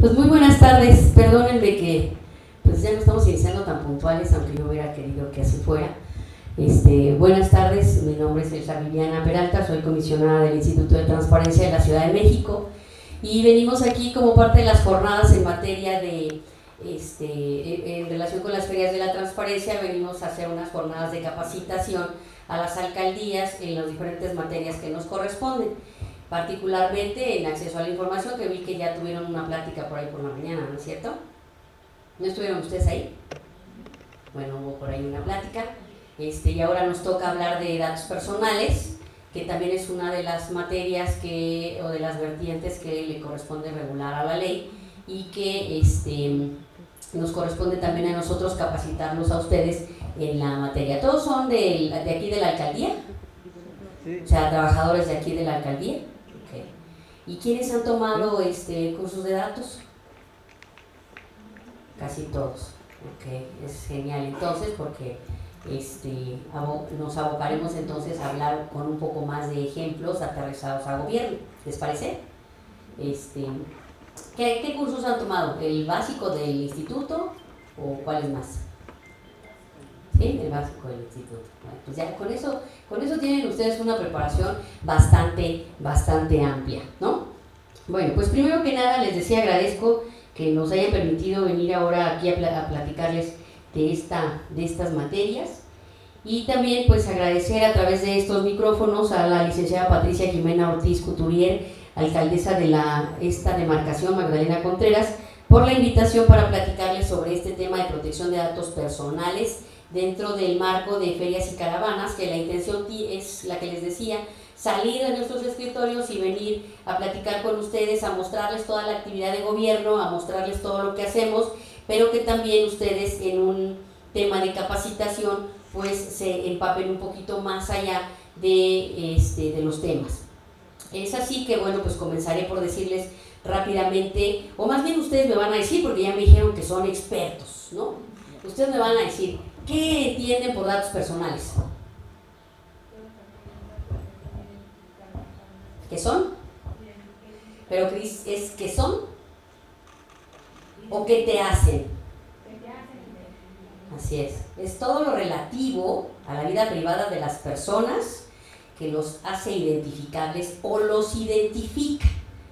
Pues muy buenas tardes, perdónenme que pues ya no estamos iniciando tan puntuales, aunque yo hubiera querido que así fuera. Buenas tardes, mi nombre es Elsa Viviana Peralta, soy comisionada del Instituto de Transparencia de la Ciudad de México y venimos aquí como parte de las jornadas en materia de, en relación con las ferias de la transparencia, venimos a hacer unas jornadas de capacitación a las alcaldías en las diferentes materias que nos corresponden, particularmente en acceso a la información, que vi que ya tuvieron una plática por ahí por la mañana, ¿no es cierto? ¿No estuvieron ustedes ahí? Bueno, hubo por ahí una plática. Y ahora nos toca hablar de datos personales, que también es una de las materias o de las vertientes que le corresponde regular a la ley y que nos corresponde también a nosotros capacitarlos a ustedes en la materia. ¿Todos son de aquí de la alcaldía? Sí. O sea, trabajadores de aquí de la alcaldía. Okay. ¿Y quiénes han tomado cursos de datos? Casi todos. Okay. Es genial entonces porque nos abocaremos entonces a hablar con un poco más de ejemplos aterrizados a gobierno. ¿Les parece? ¿Qué cursos han tomado? ¿El básico del instituto o cuáles más? Sí, el básico del instituto. Bueno, pues ya con eso tienen ustedes una preparación bastante amplia, ¿no? Bueno, pues primero que nada les decía, agradezco que nos hayan permitido venir ahora aquí a platicarles de estas materias y también pues agradecer a través de estos micrófonos a la licenciada Patricia Jimena Ortiz Couturier, alcaldesa de esta demarcación, Magdalena Contreras, por la invitación para platicarles sobre este tema de protección de datos personales dentro del marco de ferias y caravanas, que la intención es la que les decía, salir de nuestros escritorios y venir a platicar con ustedes, a mostrarles toda la actividad de gobierno, a mostrarles todo lo que hacemos, pero que también ustedes en un tema de capacitación pues se empapen un poquito más allá de los temas. Es así que bueno, pues comenzaré por decirles rápidamente, o más bien ustedes me van a decir, porque ya me dijeron que son expertos, ¿no? Ustedes me van a decir, ¿qué entienden por datos personales? ¿Qué son? ¿Pero Cris, es qué son? ¿O qué te hacen? Así es todo lo relativo a la vida privada de las personas que los hace identificables o los identifica.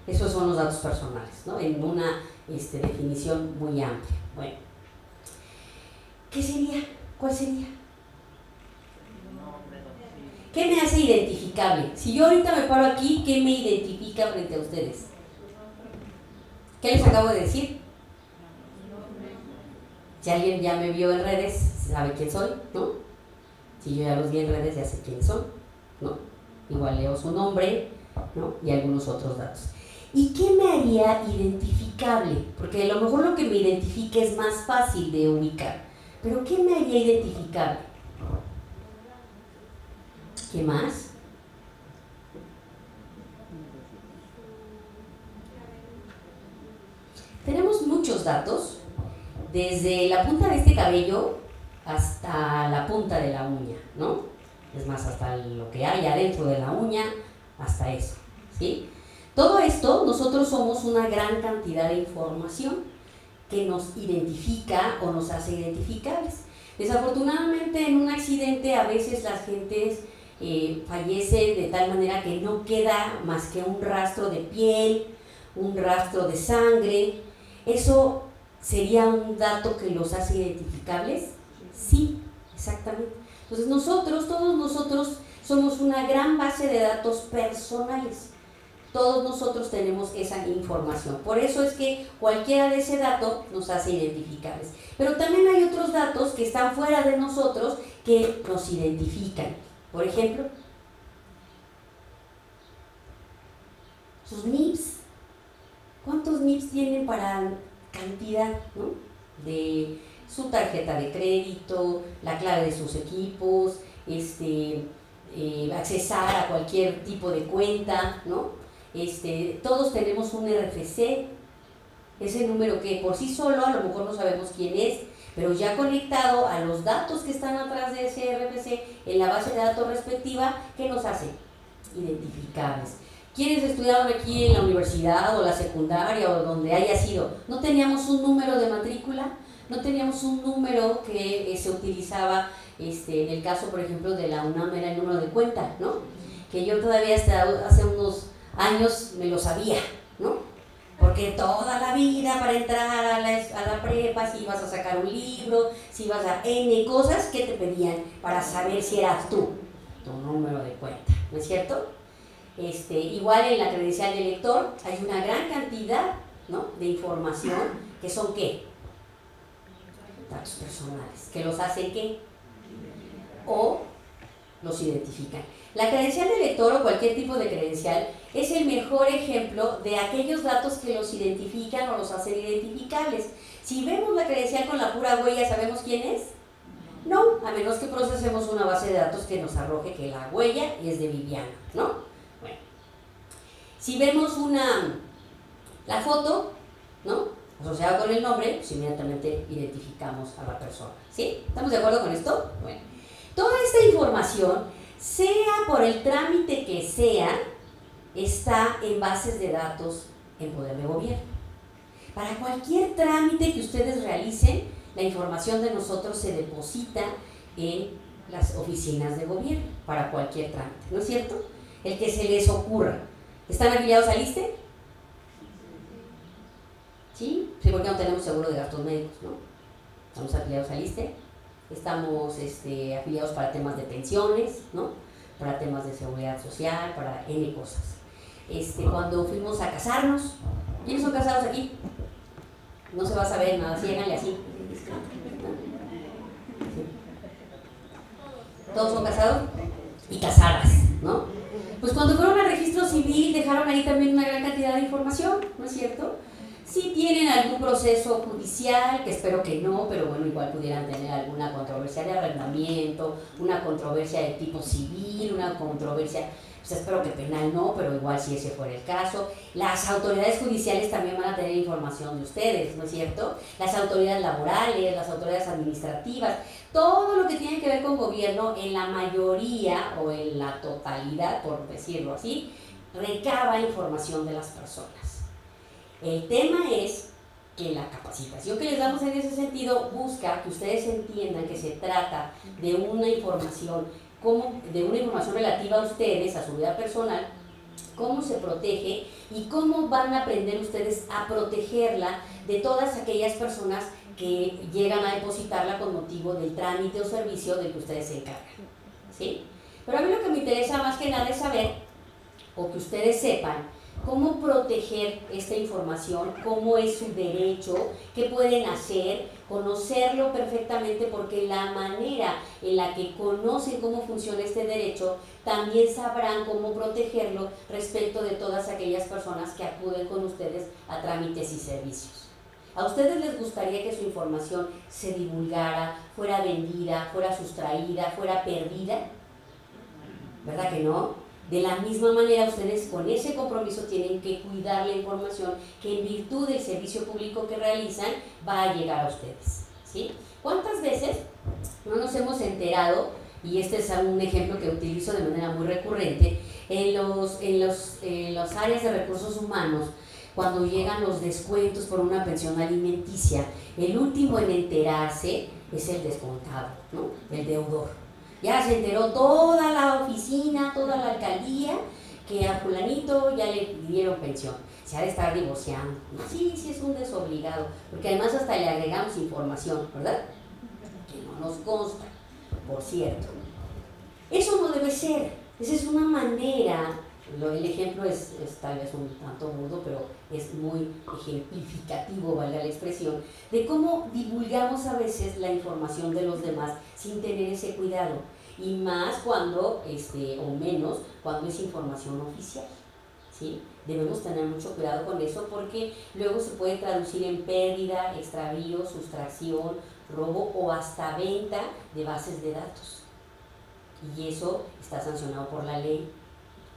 Esos son los datos personales, ¿no? En una definición muy amplia. Bueno, ¿qué sería? ¿Cuál sería? ¿Qué me hace identificable? Si yo ahorita me paro aquí, ¿qué me identifica frente a ustedes? ¿Qué les acabo de decir? Si alguien ya me vio en redes, sabe quién soy, ¿no? Si yo ya los vi en redes, ya sé quiénes son, ¿no? Igual leo su nombre, ¿no? Y algunos otros datos. ¿Y qué me haría identificable? Porque a lo mejor lo que me identifique es más fácil de ubicar. ¿Pero qué me haría identificable? ¿Qué más? Tenemos muchos datos, desde la punta de este cabello hasta la punta de la uña, ¿no? Es más, hasta lo que hay adentro de la uña, hasta eso, ¿sí? Todo esto, nosotros somos una gran cantidad de información que nos identifica o nos hace identificables. Desafortunadamente, en un accidente a veces las gentes fallecen de tal manera que no queda más que un rastro de piel, un rastro de sangre. ¿Eso sería un dato que los hace identificables? Sí, exactamente. Entonces todos nosotros somos una gran base de datos personales. Todos nosotros tenemos esa información. Por eso es que cualquiera de ese dato nos hace identificables. Pero también hay otros datos que están fuera de nosotros que nos identifican. Por ejemplo, sus NIPS. ¿Cuántos NIPS tienen para cantidad, ¿no? De su tarjeta de crédito, la clave de sus equipos, accesar a cualquier tipo de cuenta, ¿no? Todos tenemos un RFC, ese número que por sí solo a lo mejor no sabemos quién es, pero ya conectado a los datos que están atrás de ese RFC en la base de datos respectiva, ¿qué nos hace? Identificables. ¿Quiénes estudiaron aquí en la universidad o la secundaria o donde haya sido? ¿No teníamos un número de matrícula? ¿No teníamos un número que se utilizaba, en el caso, por ejemplo, de la UNAM era el número de cuenta, ¿no? Que yo todavía hasta hace unos años me lo sabía, ¿no? Porque toda la vida para entrar a la prepa, si ibas a sacar un libro, si ibas a N cosas que te pedían para saber si eras tú, tu número de cuenta, ¿no es cierto? Igual en la credencial de lector hay una gran cantidad, ¿no?, de información que son ¿qué? Datos personales, que los hacen ¿qué? O los identifican. La credencial de lector o cualquier tipo de credencial es el mejor ejemplo de aquellos datos que los identifican o los hacen identificables. Si vemos la credencial con la pura huella, ¿sabemos quién es? No, a menos que procesemos una base de datos que nos arroje que la huella es de Viviana, ¿no? Bueno, si vemos la foto, ¿no?, asociada con el nombre, pues inmediatamente identificamos a la persona, ¿sí? ¿Estamos de acuerdo con esto? Bueno, toda esta información, sea por el trámite que sea, está en bases de datos en poder de gobierno. Para cualquier trámite que ustedes realicen, la información de nosotros se deposita en las oficinas de gobierno, para cualquier trámite, ¿no es cierto? El que se les ocurra. ¿Están afiliados al ISSSTE? ¿Sí? Sí, porque no tenemos seguro de gastos médicos, ¿no? Estamos afiliados al ISSSTE. Estamos afiliados para temas de pensiones, ¿no?, para temas de seguridad social, para N cosas. Cuando fuimos a casarnos, ¿quiénes son casados aquí? No se va a saber nada, síganle así. Todos son casados y casadas, ¿no? Pues cuando fueron al registro civil dejaron ahí también una gran cantidad de información, ¿no es cierto? Si tienen algún proceso judicial, que espero que no, pero bueno, igual pudieran tener alguna controversia de arrendamiento, una controversia de tipo civil, una controversia, pues espero que penal no, pero igual si ese fuera el caso. Las autoridades judiciales también van a tener información de ustedes, ¿no es cierto? Las autoridades laborales, las autoridades administrativas, todo lo que tiene que ver con gobierno, en la mayoría o en la totalidad, por decirlo así, recaba información de las personas. El tema es que la capacitación que les damos en ese sentido busca que ustedes entiendan que se trata de una información, relativa a ustedes, a su vida personal, cómo se protege y cómo van a aprender ustedes a protegerla de todas aquellas personas que llegan a depositarla con motivo del trámite o servicio del que ustedes se encargan, ¿sí? Pero a mí lo que me interesa más que nada es saber, o que ustedes sepan, cómo proteger esta información, cómo es su derecho, qué pueden hacer, conocerlo perfectamente, porque la manera en la que conocen cómo funciona este derecho, también sabrán cómo protegerlo respecto de todas aquellas personas que acuden con ustedes a trámites y servicios. ¿A ustedes les gustaría que su información se divulgara, fuera vendida, fuera sustraída, fuera perdida? ¿Verdad que no? De la misma manera, ustedes con ese compromiso tienen que cuidar la información que en virtud del servicio público que realizan va a llegar a ustedes, ¿sí? ¿Cuántas veces no nos hemos enterado, y este es un ejemplo que utilizo de manera muy recurrente, en las áreas de recursos humanos, cuando llegan los descuentos por una pensión alimenticia, el último en enterarse es el descontado, ¿no?, el deudor. Ya se enteró toda la oficina, toda la alcaldía, que a fulanito ya le dieron pensión. Se ha de estar divorciando. Sí, es un desobligado, porque además hasta le agregamos información, ¿verdad?, que no nos consta, por cierto. Eso no debe ser. Esa es una manera, el ejemplo es tal vez un tanto burdo, pero es muy ejemplificativo, valga la expresión, de cómo divulgamos a veces la información de los demás sin tener ese cuidado. Y más cuando, o menos, cuando es información oficial, ¿sí? Debemos tener mucho cuidado con eso, porque luego se puede traducir en pérdida, extravío, sustracción, robo o hasta venta de bases de datos. Y eso está sancionado por la ley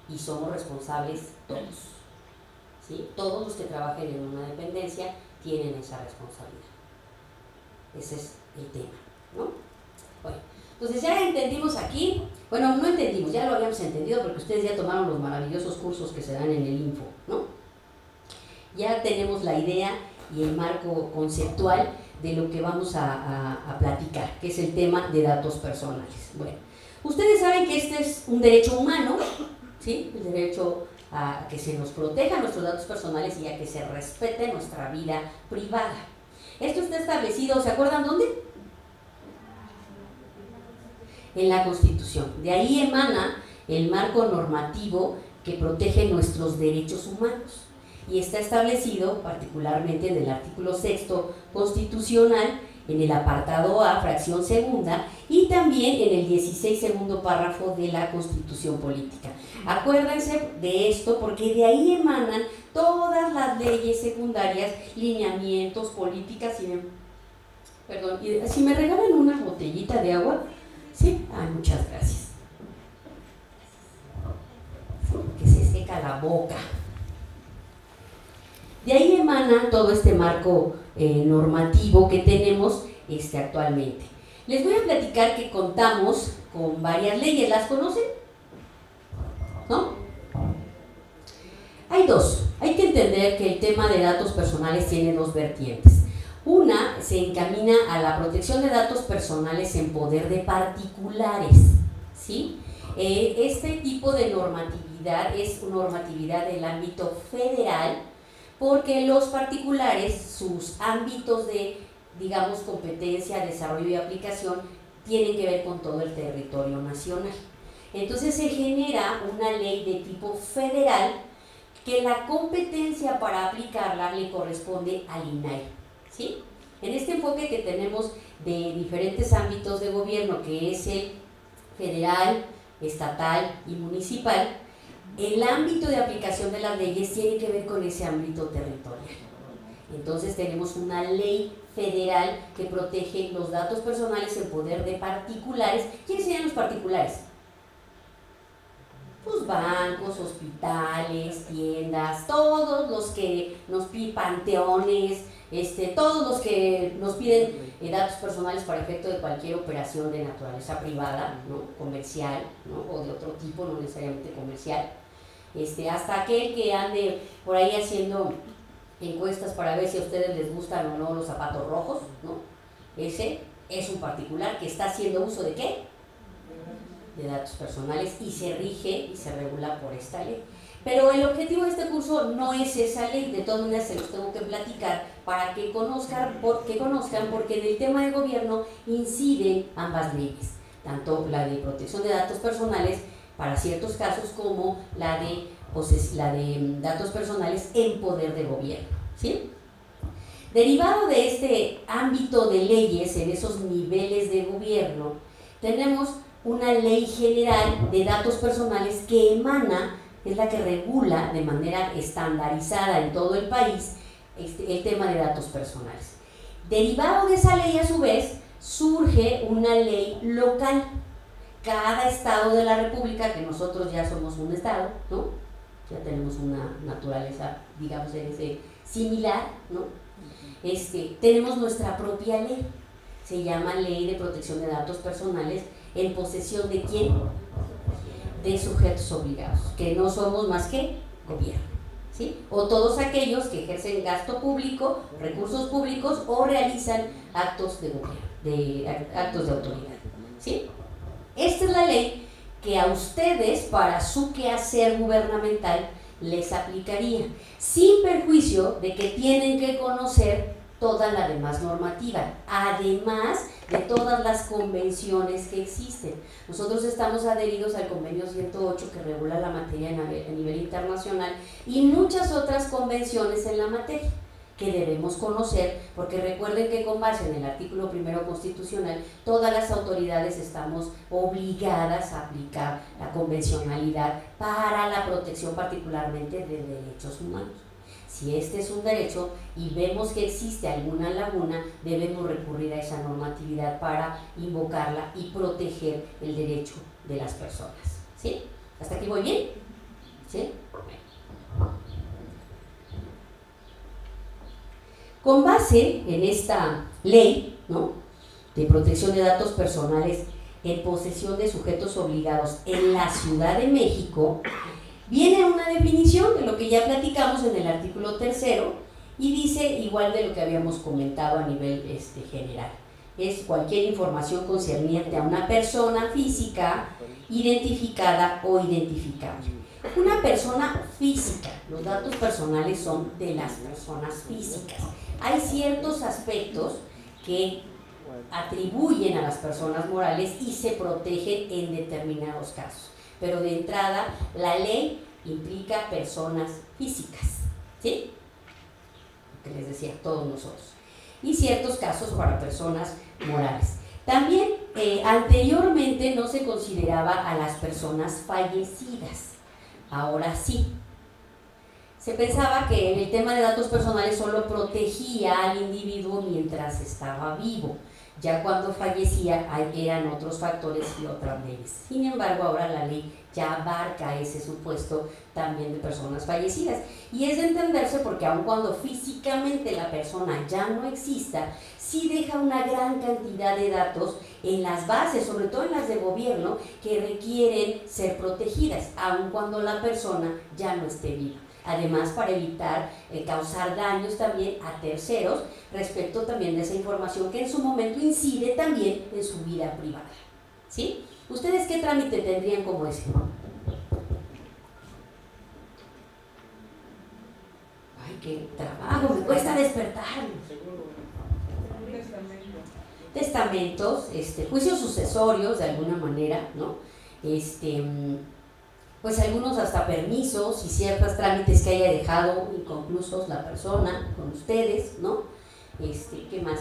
y somos responsables todos, ¿sí? Todos los que trabajen en una dependencia tienen esa responsabilidad. Ese es el tema, ¿no? Bueno. Entonces ya entendimos aquí Bueno, no entendimos, ya lo habíamos entendido porque ustedes ya tomaron los maravillosos cursos que se dan en el Info, ¿no? Ya tenemos la idea y el marco conceptual de lo que vamos a platicar, que es el tema de datos personales. Bueno, ustedes saben que este es un derecho humano, ¿sí? El derecho a que se nos protejan nuestros datos personales y a que se respete nuestra vida privada. Esto está establecido, ¿se acuerdan dónde? En la Constitución. De ahí emana el marco normativo que protege nuestros derechos humanos y está establecido particularmente en el artículo 6º constitucional, en el apartado A, fracción segunda, y también en el 16 segundo párrafo de la Constitución Política. Acuérdense de esto porque de ahí emanan todas las leyes secundarias, lineamientos, políticas y... Perdón, y si me regalan una botellita de agua, ¿sí? Ay, muchas gracias. Que se seca la boca. De ahí emana todo este marco normativo que tenemos actualmente. Les voy a platicar que contamos con varias leyes. ¿Las conocen? ¿No? Hay dos. Hay que entender que el tema de datos personales tiene dos vertientes. Una se encamina a la protección de datos personales en poder de particulares, ¿sí? Este tipo de normatividad es normatividad del ámbito federal, porque los particulares, sus ámbitos de, digamos, competencia, desarrollo y aplicación, tienen que ver con todo el territorio nacional. Entonces se genera una ley de tipo federal que la competencia para aplicarla le corresponde al INAI, ¿sí? En este enfoque que tenemos de diferentes ámbitos de gobierno, que es el federal, estatal y municipal, el ámbito de aplicación de las leyes tiene que ver con ese ámbito territorial. Entonces tenemos una ley federal que protege los datos personales en poder de particulares. ¿Quiénes serían los particulares? Pues bancos, hospitales, tiendas, todos los que nos piden, panteones, todos los que nos piden datos personales para efecto de cualquier operación de naturaleza privada, ¿no? Comercial, ¿no? O de otro tipo, no necesariamente comercial. Hasta aquel que ande por ahí haciendo encuestas para ver si a ustedes les gustan o no los zapatos rojos, ¿no? Ese es un particular que está haciendo uso ¿de qué? De datos personales y se rige y se regula por esta ley. Pero el objetivo de este curso no es esa ley, de todas maneras se los tengo que platicar para que conozcan porque en el tema de gobierno inciden ambas leyes, tanto la de protección de datos personales para ciertos casos como la de datos personales en poder de gobierno, ¿sí? Derivado de este ámbito de leyes en esos niveles de gobierno, tenemos una ley general de datos personales que emana, es la que regula de manera estandarizada en todo el país el tema de datos personales. Derivado de esa ley, a su vez, surge una ley local. Cada estado de la república, que nosotros ya somos un estado, ¿no? Ya tenemos una naturaleza, digamos, similar, ¿no? Tenemos nuestra propia ley, se llama Ley de Protección de Datos Personales, en posesión de ¿quién? De sujetos obligados, que no somos más que gobierno, ¿sí? O todos aquellos que ejercen gasto público, recursos públicos o realizan actos de gobierno, actos de autoridad, ¿sí? Esta es la ley que a ustedes, para su quehacer gubernamental, les aplicaría, sin perjuicio de que tienen que conocer toda la demás normativa, además de todas las convenciones que existen. Nosotros estamos adheridos al convenio 108 que regula la materia a nivel internacional y muchas otras convenciones en la materia que debemos conocer, porque recuerden que con base en el artículo 1 constitucional, todas las autoridades estamos obligadas a aplicar la convencionalidad para la protección particularmente de derechos humanos. Si este es un derecho y vemos que existe alguna laguna, debemos recurrir a esa normatividad para invocarla y proteger el derecho de las personas, ¿sí? ¿Hasta aquí voy bien? ¿Sí? Con base en esta ley, ¿no?, de protección de datos personales en posesión de sujetos obligados en la Ciudad de México, viene una definición de lo que ya platicamos en el artículo 3 y dice igual de lo que habíamos comentado a nivel general. Es cualquier información concerniente a una persona física identificada o identificable. Una persona física, los datos personales son de las personas físicas. Hay ciertos aspectos que atribuyen a las personas morales y se protegen en determinados casos. Pero de entrada, la ley implica personas físicas, ¿sí? Lo que les decía, todos nosotros. Y ciertos casos para personas morales. También anteriormente no se consideraba a las personas fallecidas, ahora sí. Se pensaba que el tema de datos personales solo protegía al individuo mientras estaba vivo. Ya cuando fallecía eran otros factores y otras leyes. Sin embargo, ahora la ley ya abarca ese supuesto también de personas fallecidas. Y es de entenderse porque aun cuando físicamente la persona ya no exista, sí deja una gran cantidad de datos en las bases, sobre todo en las de gobierno, que requieren ser protegidas, aun cuando la persona ya no esté viva. Además, para evitar causar daños también a terceros respecto también de esa información que en su momento incide también en su vida privada. ¿Sí? ¿Ustedes qué trámite tendrían como ese? Ay, qué trabajo, me cuesta despertarme. Testamentos, juicios sucesorios de alguna manera, ¿no? Pues algunos hasta permisos y ciertos trámites que haya dejado inconclusos la persona con ustedes, ¿no? ¿Qué más?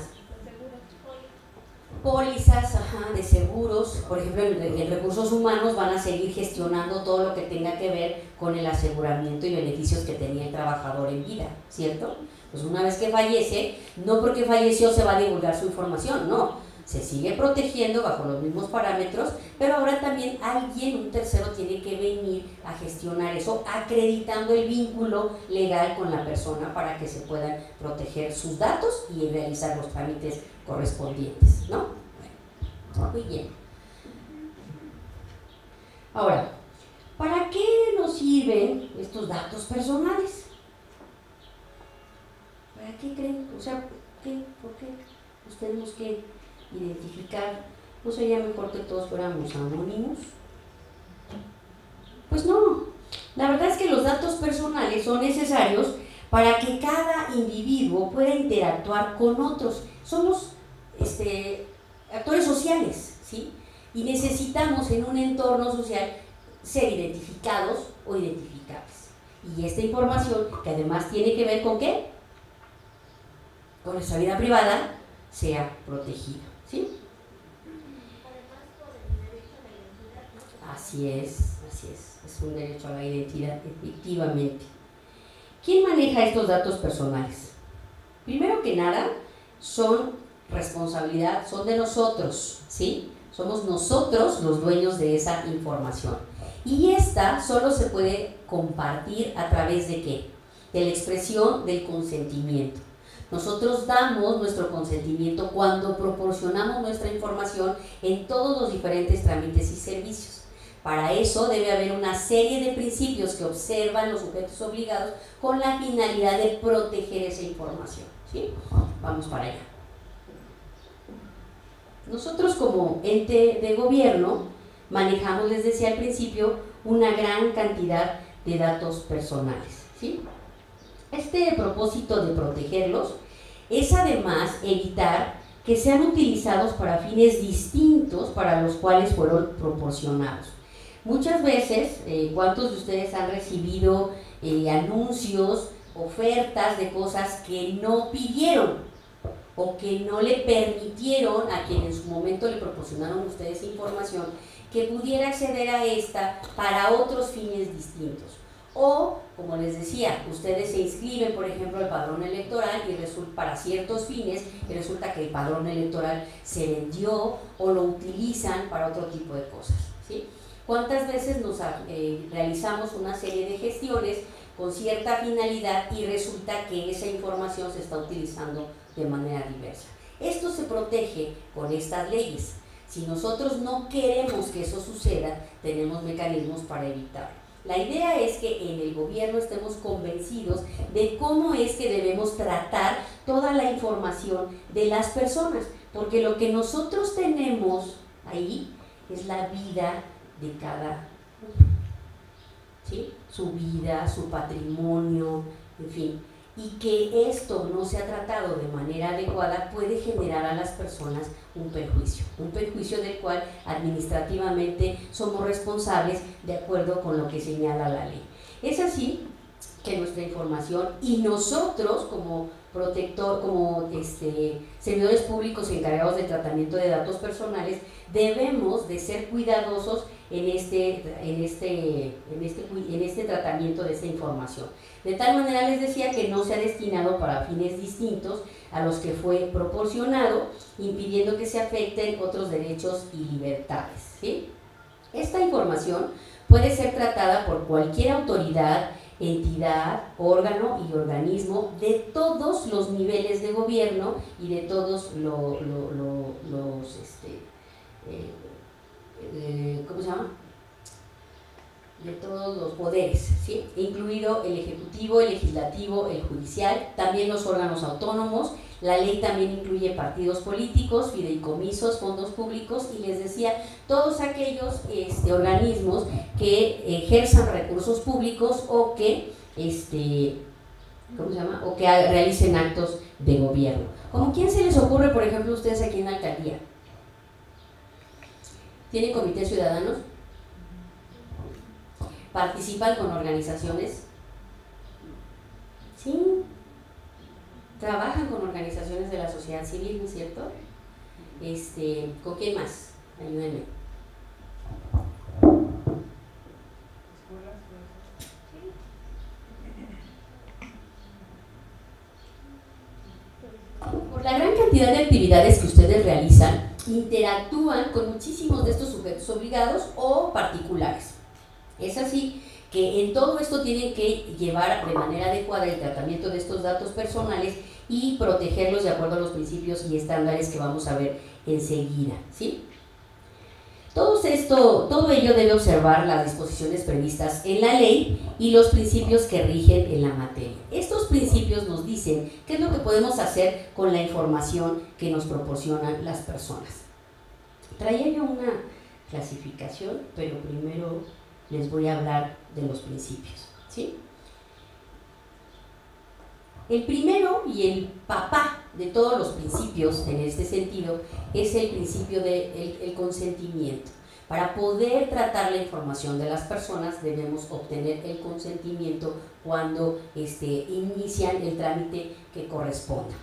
Pólizas, de seguros, por ejemplo, en recursos humanos van a seguir gestionando todo lo que tenga que ver con el aseguramiento y beneficios que tenía el trabajador en vida, ¿cierto? Pues una vez que fallece, no porque falleció se va a divulgar su información, no. Se sigue protegiendo bajo los mismos parámetros, pero ahora también alguien, un tercero, tiene que venir a gestionar eso, acreditando el vínculo legal con la persona para que se puedan proteger sus datos y realizar los trámites correspondientes, ¿no? Bueno, muy bien. Ahora, ¿para qué nos sirven estos datos personales? ¿Para qué creen? O sea, ¿por qué nos tenemos que identificar? ¿No sería mejor que todos fuéramos anónimos? Pues no, la verdad es que los datos personales son necesarios para que cada individuo pueda interactuar con otros. Somos actores sociales, ¿sí? Y necesitamos en un entorno social ser identificados o identificables. Y esta información, que además tiene que ver con ¿qué? Con nuestra vida privada, sea protegida, ¿sí? Así es, es un derecho a la identidad, efectivamente. ¿Quién maneja estos datos personales? Primero que nada, son responsabilidad, son de nosotros, ¿sí? Somos nosotros los dueños de esa información. Y esta solo se puede compartir a través de ¿qué? De la expresión del consentimiento. Nosotros damos nuestro consentimiento cuando proporcionamos nuestra información en todos los diferentes trámites y servicios. Para eso debe haber una serie de principios que observan los sujetos obligados con la finalidad de proteger esa información, ¿sí? Vamos para allá. Nosotros como ente de gobierno manejamos, les decía al principio, una gran cantidad de datos personales, ¿sí? Este propósito de protegerlos es además evitar que sean utilizados para fines distintos para los cuales fueron proporcionados. Muchas veces, ¿cuántos de ustedes han recibido anuncios, ofertas de cosas que no pidieron o que no le permitieron a quien en su momento le proporcionaron a ustedes información que pudiera acceder a esta para otros fines distintos? O, como les decía, ustedes se inscriben, por ejemplo, al padrón electoral y resulta para ciertos fines y resulta que el padrón electoral se vendió o lo utilizan para otro tipo de cosas, ¿sí? ¿Cuántas veces nos realizamos una serie de gestiones con cierta finalidad y resulta que esa información se está utilizando de manera diversa? Esto se protege con estas leyes. Si nosotros no queremos que eso suceda, tenemos mecanismos para evitarlo. La idea es que en el gobierno estemos convencidos de cómo es que debemos tratar toda la información de las personas, porque lo que nosotros tenemos ahí es la vida de cada uno, ¿sí? Su vida, su patrimonio, en fin. Y que esto no se ha tratado de manera adecuada puede generar a las personas un perjuicio del cual administrativamente somos responsables de acuerdo con lo que señala la ley. Es así que nuestra información y nosotros como servidores públicos encargados del tratamiento de datos personales debemos de ser cuidadosos en este tratamiento de esta información. De tal manera, les decía, que no se ha destinado para fines distintos a los que fue proporcionado, impidiendo que se afecten otros derechos y libertades, ¿sí? Esta información puede ser tratada por cualquier autoridad, entidad, órgano y organismo de todos los niveles de gobierno y de todos ¿cómo se llama? De todos los poderes, ¿sí? Incluido el ejecutivo, el legislativo, el judicial, también los órganos autónomos. La ley también incluye partidos políticos, fideicomisos, fondos públicos y, les decía, todos aquellos organismos que ejerzan recursos públicos o que ¿cómo se llama? O que realicen actos de gobierno. ¿Cómo quién se les ocurre, por ejemplo, ustedes aquí en la alcaldía? ¿Tienen comités ciudadanos? ¿Participan con organizaciones? Sí. Trabajan con organizaciones de la sociedad civil, ¿no es cierto? ¿Con quién más? Ayúdenme. Por la gran cantidad de actividades que ustedes realizan, interactúan con muchísimos de estos sujetos obligados o particulares. Es así que en todo esto tienen que llevar de manera adecuada el tratamiento de estos datos personales y protegerlos de acuerdo a los principios y estándares que vamos a ver enseguida, ¿sí? Todo ello debe observar las disposiciones previstas en la ley y los principios que rigen en la materia. Estos principios nos dicen qué es lo que podemos hacer con la información que nos proporcionan las personas. Traía yo una clasificación, pero primero les voy a hablar de los principios, ¿sí? El primero y el papá de todos los principios en este sentido es el principio del consentimiento. Para poder tratar la información de las personas debemos obtener el consentimiento cuando inician el trámite que corresponda.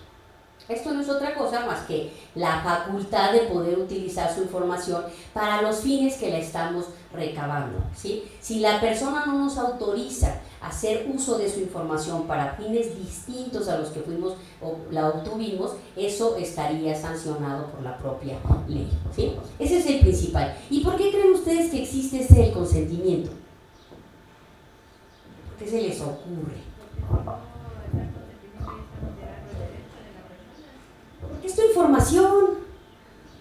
Esto no es otra cosa más que la facultad de poder utilizar su información para los fines que la estamos recabando, ¿sí? Si la persona no nos autoriza a hacer uso de su información para fines distintos a los que fuimos o la obtuvimos, eso estaría sancionado por la propia ley, ¿sí? Ese es el principal. ¿Y por qué creen ustedes que existe el consentimiento? ¿Por qué se les ocurre? Es tu información,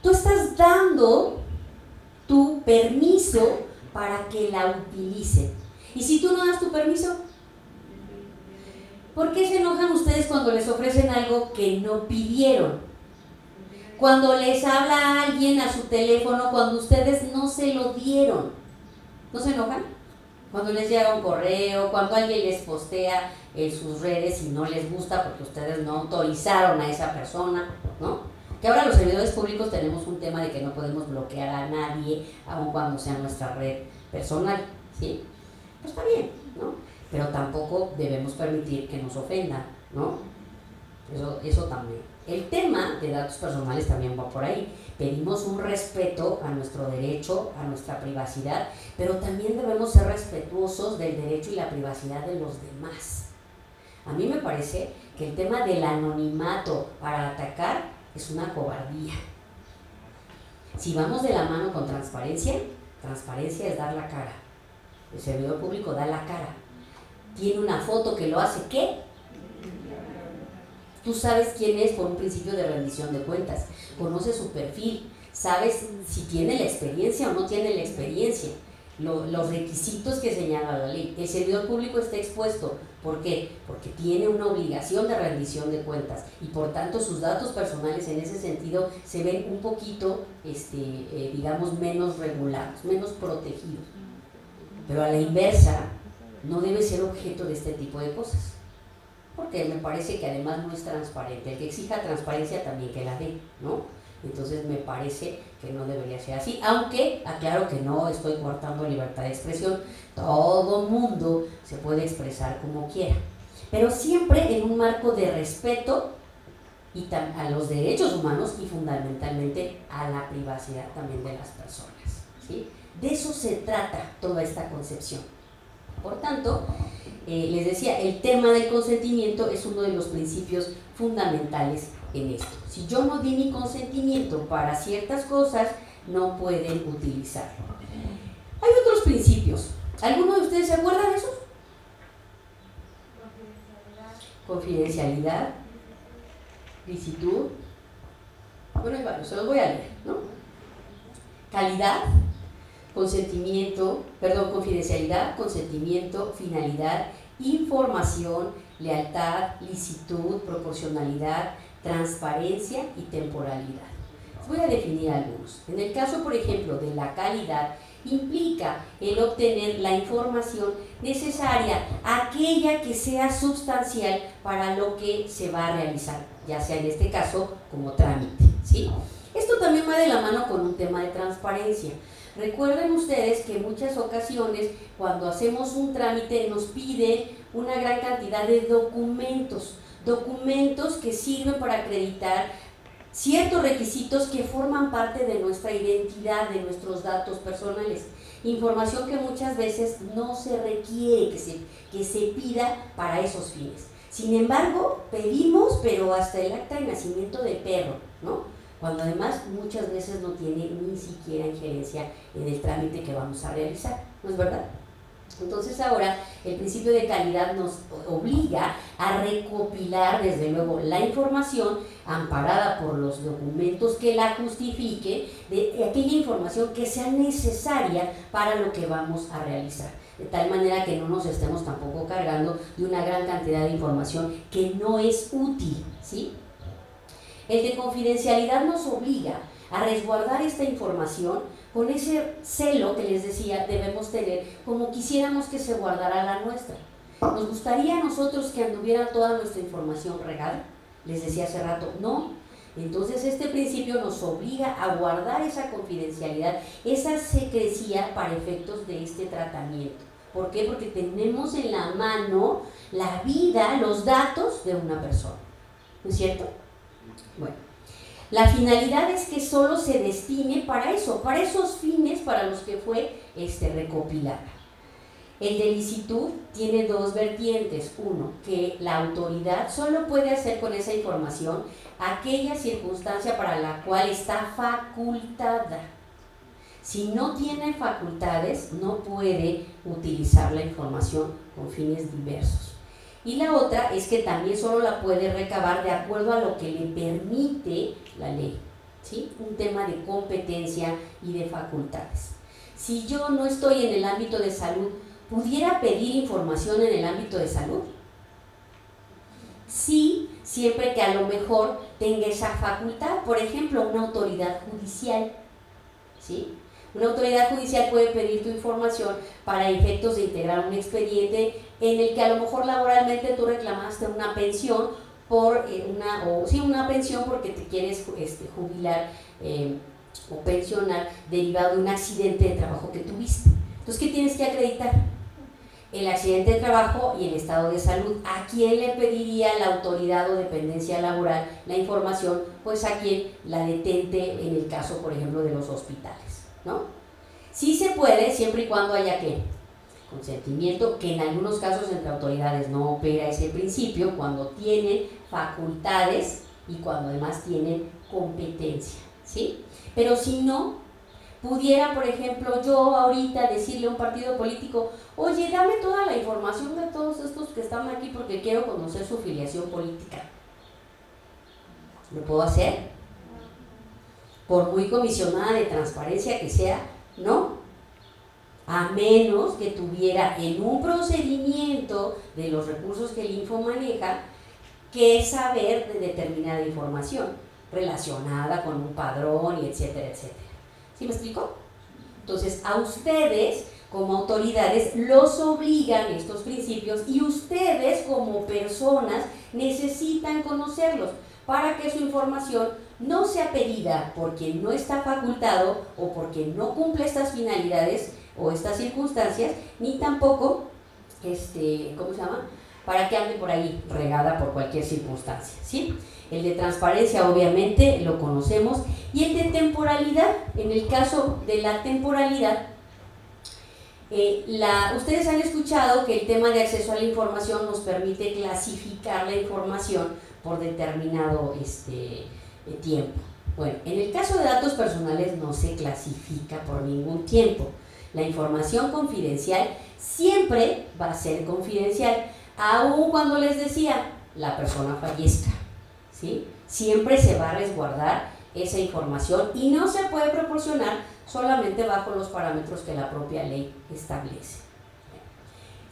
tú estás dando tu permiso para que la utilicen. Y si tú no das tu permiso, ¿por qué se enojan ustedes cuando les ofrecen algo que no pidieron? Cuando les habla alguien a su teléfono, cuando ustedes no se lo dieron, ¿no se enojan? Cuando les llega un correo, cuando alguien les postea en sus redes y no les gusta porque ustedes no autorizaron a esa persona, ¿no? Que ahora los servidores públicos tenemos un tema de que no podemos bloquear a nadie, aun cuando sea nuestra red personal, ¿sí? Pues está bien, ¿no? Pero tampoco debemos permitir que nos ofendan, ¿no? Eso también. El tema de datos personales también va por ahí. Pedimos un respeto a nuestro derecho, a nuestra privacidad, pero también debemos ser respetuosos del derecho y la privacidad de los demás. A mí me parece que el tema del anonimato para atacar es una cobardía. Si vamos de la mano con transparencia, transparencia es dar la cara. El servidor público da la cara. Tiene una foto que lo hace, ¿qué? Tú sabes quién es por un principio de rendición de cuentas, conoces su perfil, sabes si tiene la experiencia o no tiene la experiencia, los requisitos que señala la ley. El servidor público está expuesto. ¿Por qué? Porque tiene una obligación de rendición de cuentas y por tanto sus datos personales en ese sentido se ven un poquito, digamos, menos regulados, menos protegidos. Pero a la inversa, no debe ser objeto de este tipo de cosas, porque me parece que además no es transparente. El que exija transparencia también que la dé, ¿no? Entonces me parece que no debería ser así, aunque aclaro que no estoy coartando libertad de expresión, todo mundo se puede expresar como quiera, pero siempre en un marco de respeto y a los derechos humanos y fundamentalmente a la privacidad también de las personas, ¿sí? De eso se trata toda esta concepción. Por tanto, les decía, el tema del consentimiento es uno de los principios fundamentales en esto. Si yo no di mi consentimiento para ciertas cosas, no pueden utilizarlo. Hay otros principios. ¿Alguno de ustedes se acuerda de esos? Confidencialidad, licitud. Bueno, hay varios, se los voy a leer, ¿no? Calidad, confidencialidad, consentimiento, finalidad, información, lealtad, licitud, proporcionalidad, transparencia y temporalidad. Voy a definir algunos. En el caso, por ejemplo, de la calidad, implica el obtener la información necesaria, aquella que sea sustancial para lo que se va a realizar, ya sea en este caso como trámite, ¿sí? Esto también va de la mano con un tema de transparencia. Recuerden ustedes que en muchas ocasiones cuando hacemos un trámite nos piden una gran cantidad de documentos que sirven para acreditar ciertos requisitos que forman parte de nuestra identidad, de nuestros datos personales, información que muchas veces no se requiere que se pida para esos fines. Sin embargo, pedimos, pero hasta el acta de nacimiento del perro, ¿no? Cuando además muchas veces no tiene ni siquiera injerencia en el trámite que vamos a realizar, ¿no es verdad? Entonces ahora el principio de calidad nos obliga a recopilar desde luego la información amparada por los documentos que la justifiquen, de aquella información que sea necesaria para lo que vamos a realizar, de tal manera que no nos estemos tampoco cargando de una gran cantidad de información que no es útil, ¿sí? El de confidencialidad nos obliga a resguardar esta información con ese celo que les decía debemos tener, como quisiéramos que se guardara la nuestra. ¿Nos gustaría a nosotros que anduviera toda nuestra información regada? Les decía hace rato, no. Entonces este principio nos obliga a guardar esa confidencialidad, esa secrecía para efectos de este tratamiento. ¿Por qué? Porque tenemos en la mano la vida, los datos de una persona, ¿no es cierto? Bueno, la finalidad es que solo se destine para eso, para esos fines para los que fue recopilada. El de licitud tiene dos vertientes. Uno, que la autoridad solo puede hacer con esa información aquella circunstancia para la cual está facultada. Si no tiene facultades, no puede utilizar la información con fines diversos. Y la otra es que también solo la puede recabar de acuerdo a lo que le permite la ley, ¿sí? Un tema de competencia y de facultades. Si yo no estoy en el ámbito de salud, ¿pudiera pedir información en el ámbito de salud? Sí, siempre que a lo mejor tenga esa facultad, por ejemplo, una autoridad judicial, ¿sí? Una autoridad judicial puede pedir tu información para efectos de integrar un expediente en el que a lo mejor laboralmente tú reclamaste una pensión por una pensión porque te quieres jubilar o pensionar derivado de un accidente de trabajo que tuviste. Entonces, ¿qué tienes que acreditar? El accidente de trabajo y el estado de salud. ¿A quién le pediría la autoridad o dependencia laboral la información? Pues a quien la detente en el caso, por ejemplo, de los hospitales, ¿no? Sí se puede, siempre y cuando haya ¿qué? Consentimiento, que en algunos casos entre autoridades no opera ese principio, cuando tienen facultades y cuando además tienen competencia, ¿sí? Pero si no, pudiera, por ejemplo, yo ahorita decirle a un partido político, oye, dame toda la información de todos estos que están aquí porque quiero conocer su filiación política. ¿Lo puedo hacer? por muy comisionada de transparencia que sea, no, a menos que tuviera en un procedimiento de los recursos que el Info maneja que saber de determinada información relacionada con un padrón y etcétera, etcétera. ¿Sí me explico? Entonces, a ustedes como autoridades los obligan estos principios y ustedes como personas necesitan conocerlos para que su información no sea pedida por quien no está facultado o porque no cumple estas finalidades o estas circunstancias, ni tampoco, ¿cómo se llama?, para que ande por ahí regada por cualquier circunstancia, ¿sí? El de transparencia obviamente lo conocemos, y el de temporalidad. En el caso de la temporalidad, ustedes han escuchado que el tema de acceso a la información nos permite clasificar la información por determinado tiempo. Bueno, en el caso de datos personales no se clasifica por ningún tiempo. La información confidencial siempre va a ser confidencial, aun cuando les decía la persona fallezca, ¿sí? Siempre se va a resguardar esa información y no se puede proporcionar solamente bajo los parámetros que la propia ley establece.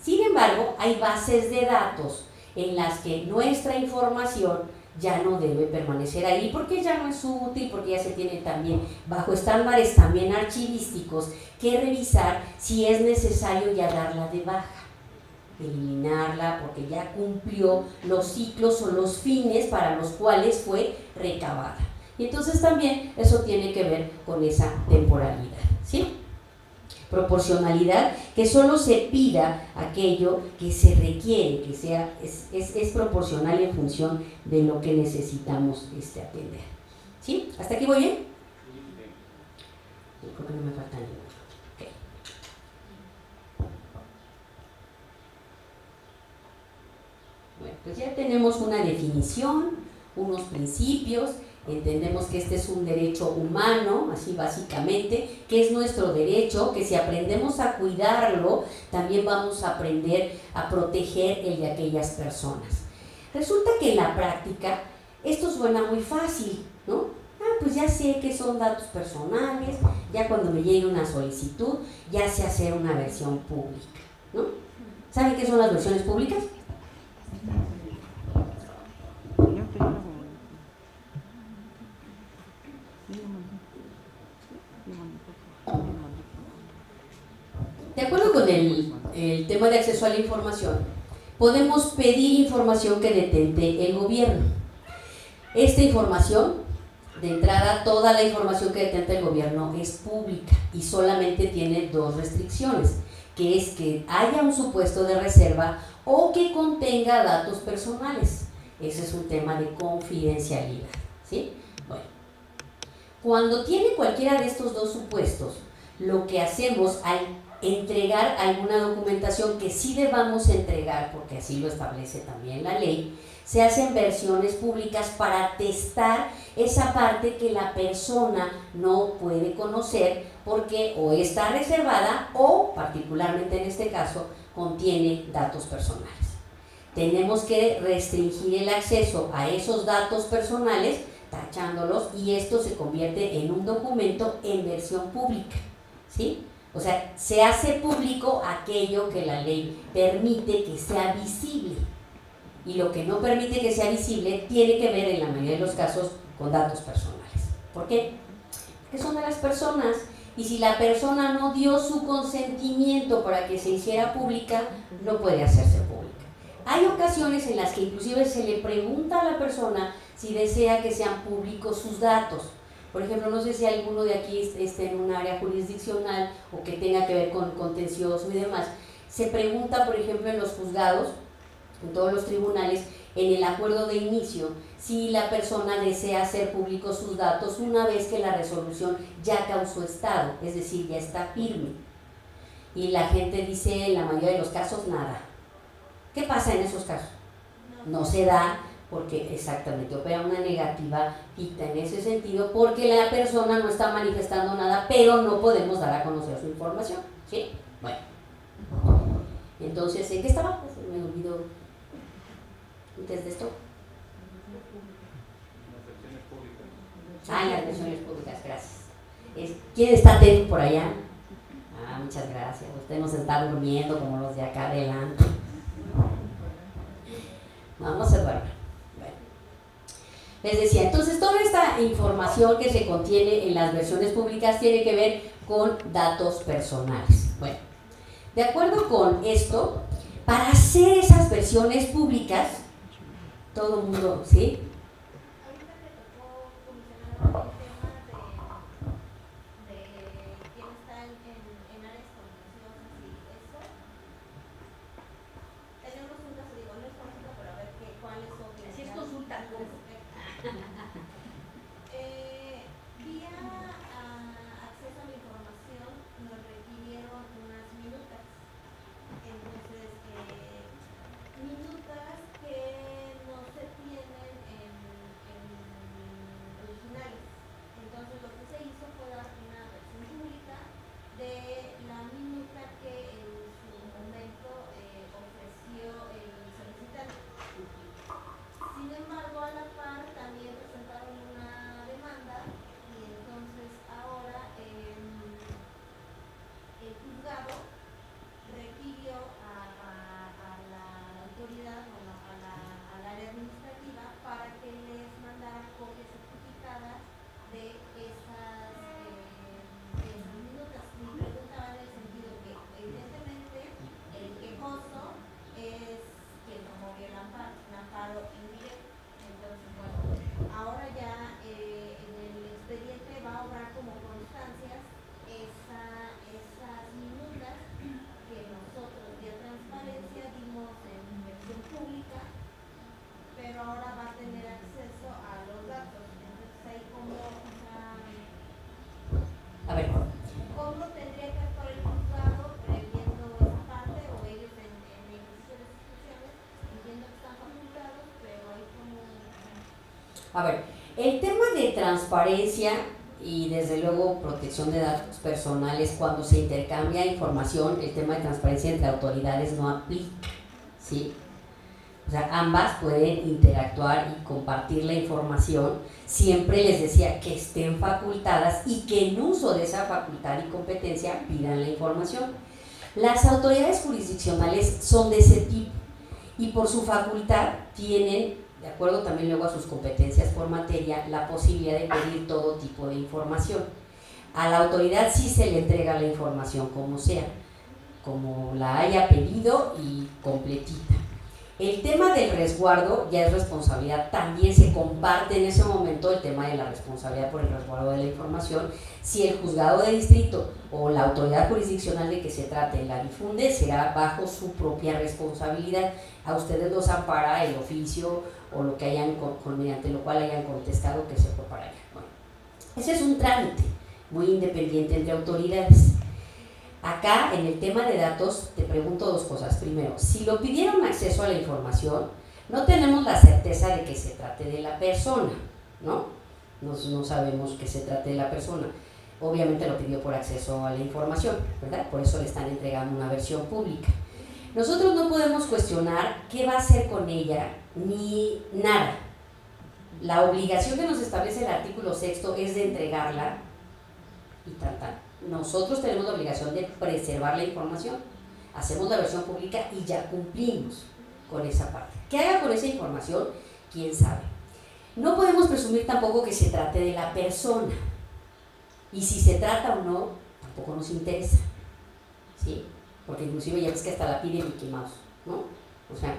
Sin embargo, hay bases de datos en las que nuestra información ya no debe permanecer ahí porque ya no es útil, porque ya se tiene también bajo estándares también archivísticos que revisar si es necesario ya darla de baja, eliminarla porque ya cumplió los ciclos o los fines para los cuales fue recabada. Y entonces también eso tiene que ver con esa temporalidad, ¿sí? Proporcionalidad, que solo se pida aquello que se requiere, que sea, es proporcional en función de lo que necesitamos atender, ¿sí? ¿Hasta aquí voy bien? Yo creo que no me falta ninguno. Okay. Bueno, pues ya tenemos una definición, unos principios. Entendemos que este es un derecho humano, así básicamente, que es nuestro derecho, que si aprendemos a cuidarlo, también vamos a aprender a proteger el de aquellas personas. Resulta que en la práctica esto suena muy fácil, ¿no? Pues ya sé que son datos personales, ya cuando me llegue una solicitud, ya sé hacer una versión pública, ¿no? ¿Saben qué son las versiones públicas? De acuerdo con el tema de acceso a la información, podemos pedir información que detente el gobierno. Esta información, de entrada, toda la información que detenta el gobierno es pública y solamente tiene dos restricciones, que es que haya un supuesto de reserva o que contenga datos personales. Ese es un tema de confidencialidad, ¿sí? Bueno, cuando tiene cualquiera de estos dos supuestos, lo que hacemos al entregar alguna documentación que sí debamos entregar, porque así lo establece también la ley, se hacen versiones públicas para testar esa parte que la persona no puede conocer porque o está reservada o, particularmente en este caso, contiene datos personales. Tenemos que restringir el acceso a esos datos personales tachándolos y esto se convierte en un documento en versión pública, ¿sí? O sea, se hace público aquello que la ley permite que sea visible y lo que no permite que sea visible tiene que ver en la mayoría de los casos con datos personales. ¿Por qué? Porque son de las personas y si la persona no dio su consentimiento para que se hiciera pública, no puede hacerse pública. Hay ocasiones en las que inclusive se le pregunta a la persona si desea que sean públicos sus datos. Por ejemplo, no sé si alguno de aquí esté en un área jurisdiccional o que tenga que ver con contencioso y demás. Se pregunta, por ejemplo, en los juzgados, en todos los tribunales, en el acuerdo de inicio, si la persona desea hacer públicos sus datos una vez que la resolución ya causó estado, es decir, ya está firme. Y la gente dice, en la mayoría de los casos, nada. ¿Qué pasa en esos casos? No se da porque exactamente opera una negativa ficta en ese sentido porque la persona no está manifestando nada, pero no podemos dar a conocer su información, ¿sí? Bueno, entonces, ¿en qué estaba? Pues me olvidó antes de esto. Ah, en las versiones públicas, gracias. ¿Quién está atento por allá? Ah, muchas gracias. Usted no se está durmiendo como los de acá adelante. Vamos a duerme. Bueno. Les decía, entonces toda esta información que se contiene en las versiones públicas tiene que ver con datos personales. Bueno, de acuerdo con esto, para hacer esas versiones públicas, todo el mundo, ¿sí? Ahorita que tocó comisionar el tema de quién está en áreas contenciosas y eso, tenemos un caso, digo, no es consulta, pero a ver cuáles son. Así es consulta. Vía acceso a la información nos requirieron unas minutas. Entonces, minutas que no se tienen en originales. Entonces, lo que se hizo fue dar una versión pública de la minuta que en su momento ofreció el solicitante. Sin embargo, a la par también presentaron una demanda y entonces ahora el juzgado requirió a la autoridad, bueno, al área administrativa para que les mandara copias certificadas de esas minutas. Mi pregunta va en el sentido que evidentemente el quejoso es quien promovió el amparo indirecto. Entonces, bueno, ahora ya en el expediente va a obrar como constancias esas minutas que nosotros vía transparencia dimos en versión pública, pero ahora va a tener acceso a los datos. Entonces ahí como, A ver. ¿cómo tendría que actuar el juzgado previendo esa parte o ellos en el ejercicio de sus funciones? Entiendo que están facultados, pero hay como... A ver, el tema de transparencia y desde luego protección de datos personales, cuando se intercambia información, el tema de transparencia entre autoridades no aplica, ¿sí? O sea, ambas pueden interactuar y compartir la información, siempre les decía que estén facultadas y que en uso de esa facultad y competencia pidan la información. Las autoridades jurisdiccionales son de ese tipo y por su facultad tienen, de acuerdo también luego a sus competencias por materia, la posibilidad de pedir todo tipo de información. A la autoridad sí se le entrega la información como sea, como la haya pedido y completita. El tema del resguardo ya es responsabilidad, también se comparte en ese momento el tema de la responsabilidad por el resguardo de la información. Si el juzgado de distrito o la autoridad jurisdiccional de que se trate la difunde, será bajo su propia responsabilidad. A ustedes los ampara el oficio o lo que hayan, mediante lo cual hayan contestado que se fue para allá. Bueno, ese es un trámite muy independiente entre autoridades. Acá, en el tema de datos, te pregunto dos cosas. Primero, si lo pidieron acceso a la información, no tenemos la certeza de que se trate de la persona, ¿no? No sabemos que se trate de la persona. Obviamente lo pidió por acceso a la información, ¿verdad? Por eso le están entregando una versión pública. Nosotros no podemos cuestionar qué va a hacer con ella, ni nada. La obligación que nos establece el artículo 6º es de entregarla y tratar. Nosotros tenemos la obligación de preservar la información, hacemos la versión pública y ya cumplimos con esa parte. ¿Qué haga con esa información? ¿Quién sabe? No podemos presumir tampoco que se trate de la persona, y si se trata o no, tampoco nos interesa, ¿sí? Porque inclusive ya ves que hasta la pide Mickey Mouse, ¿no? O sea,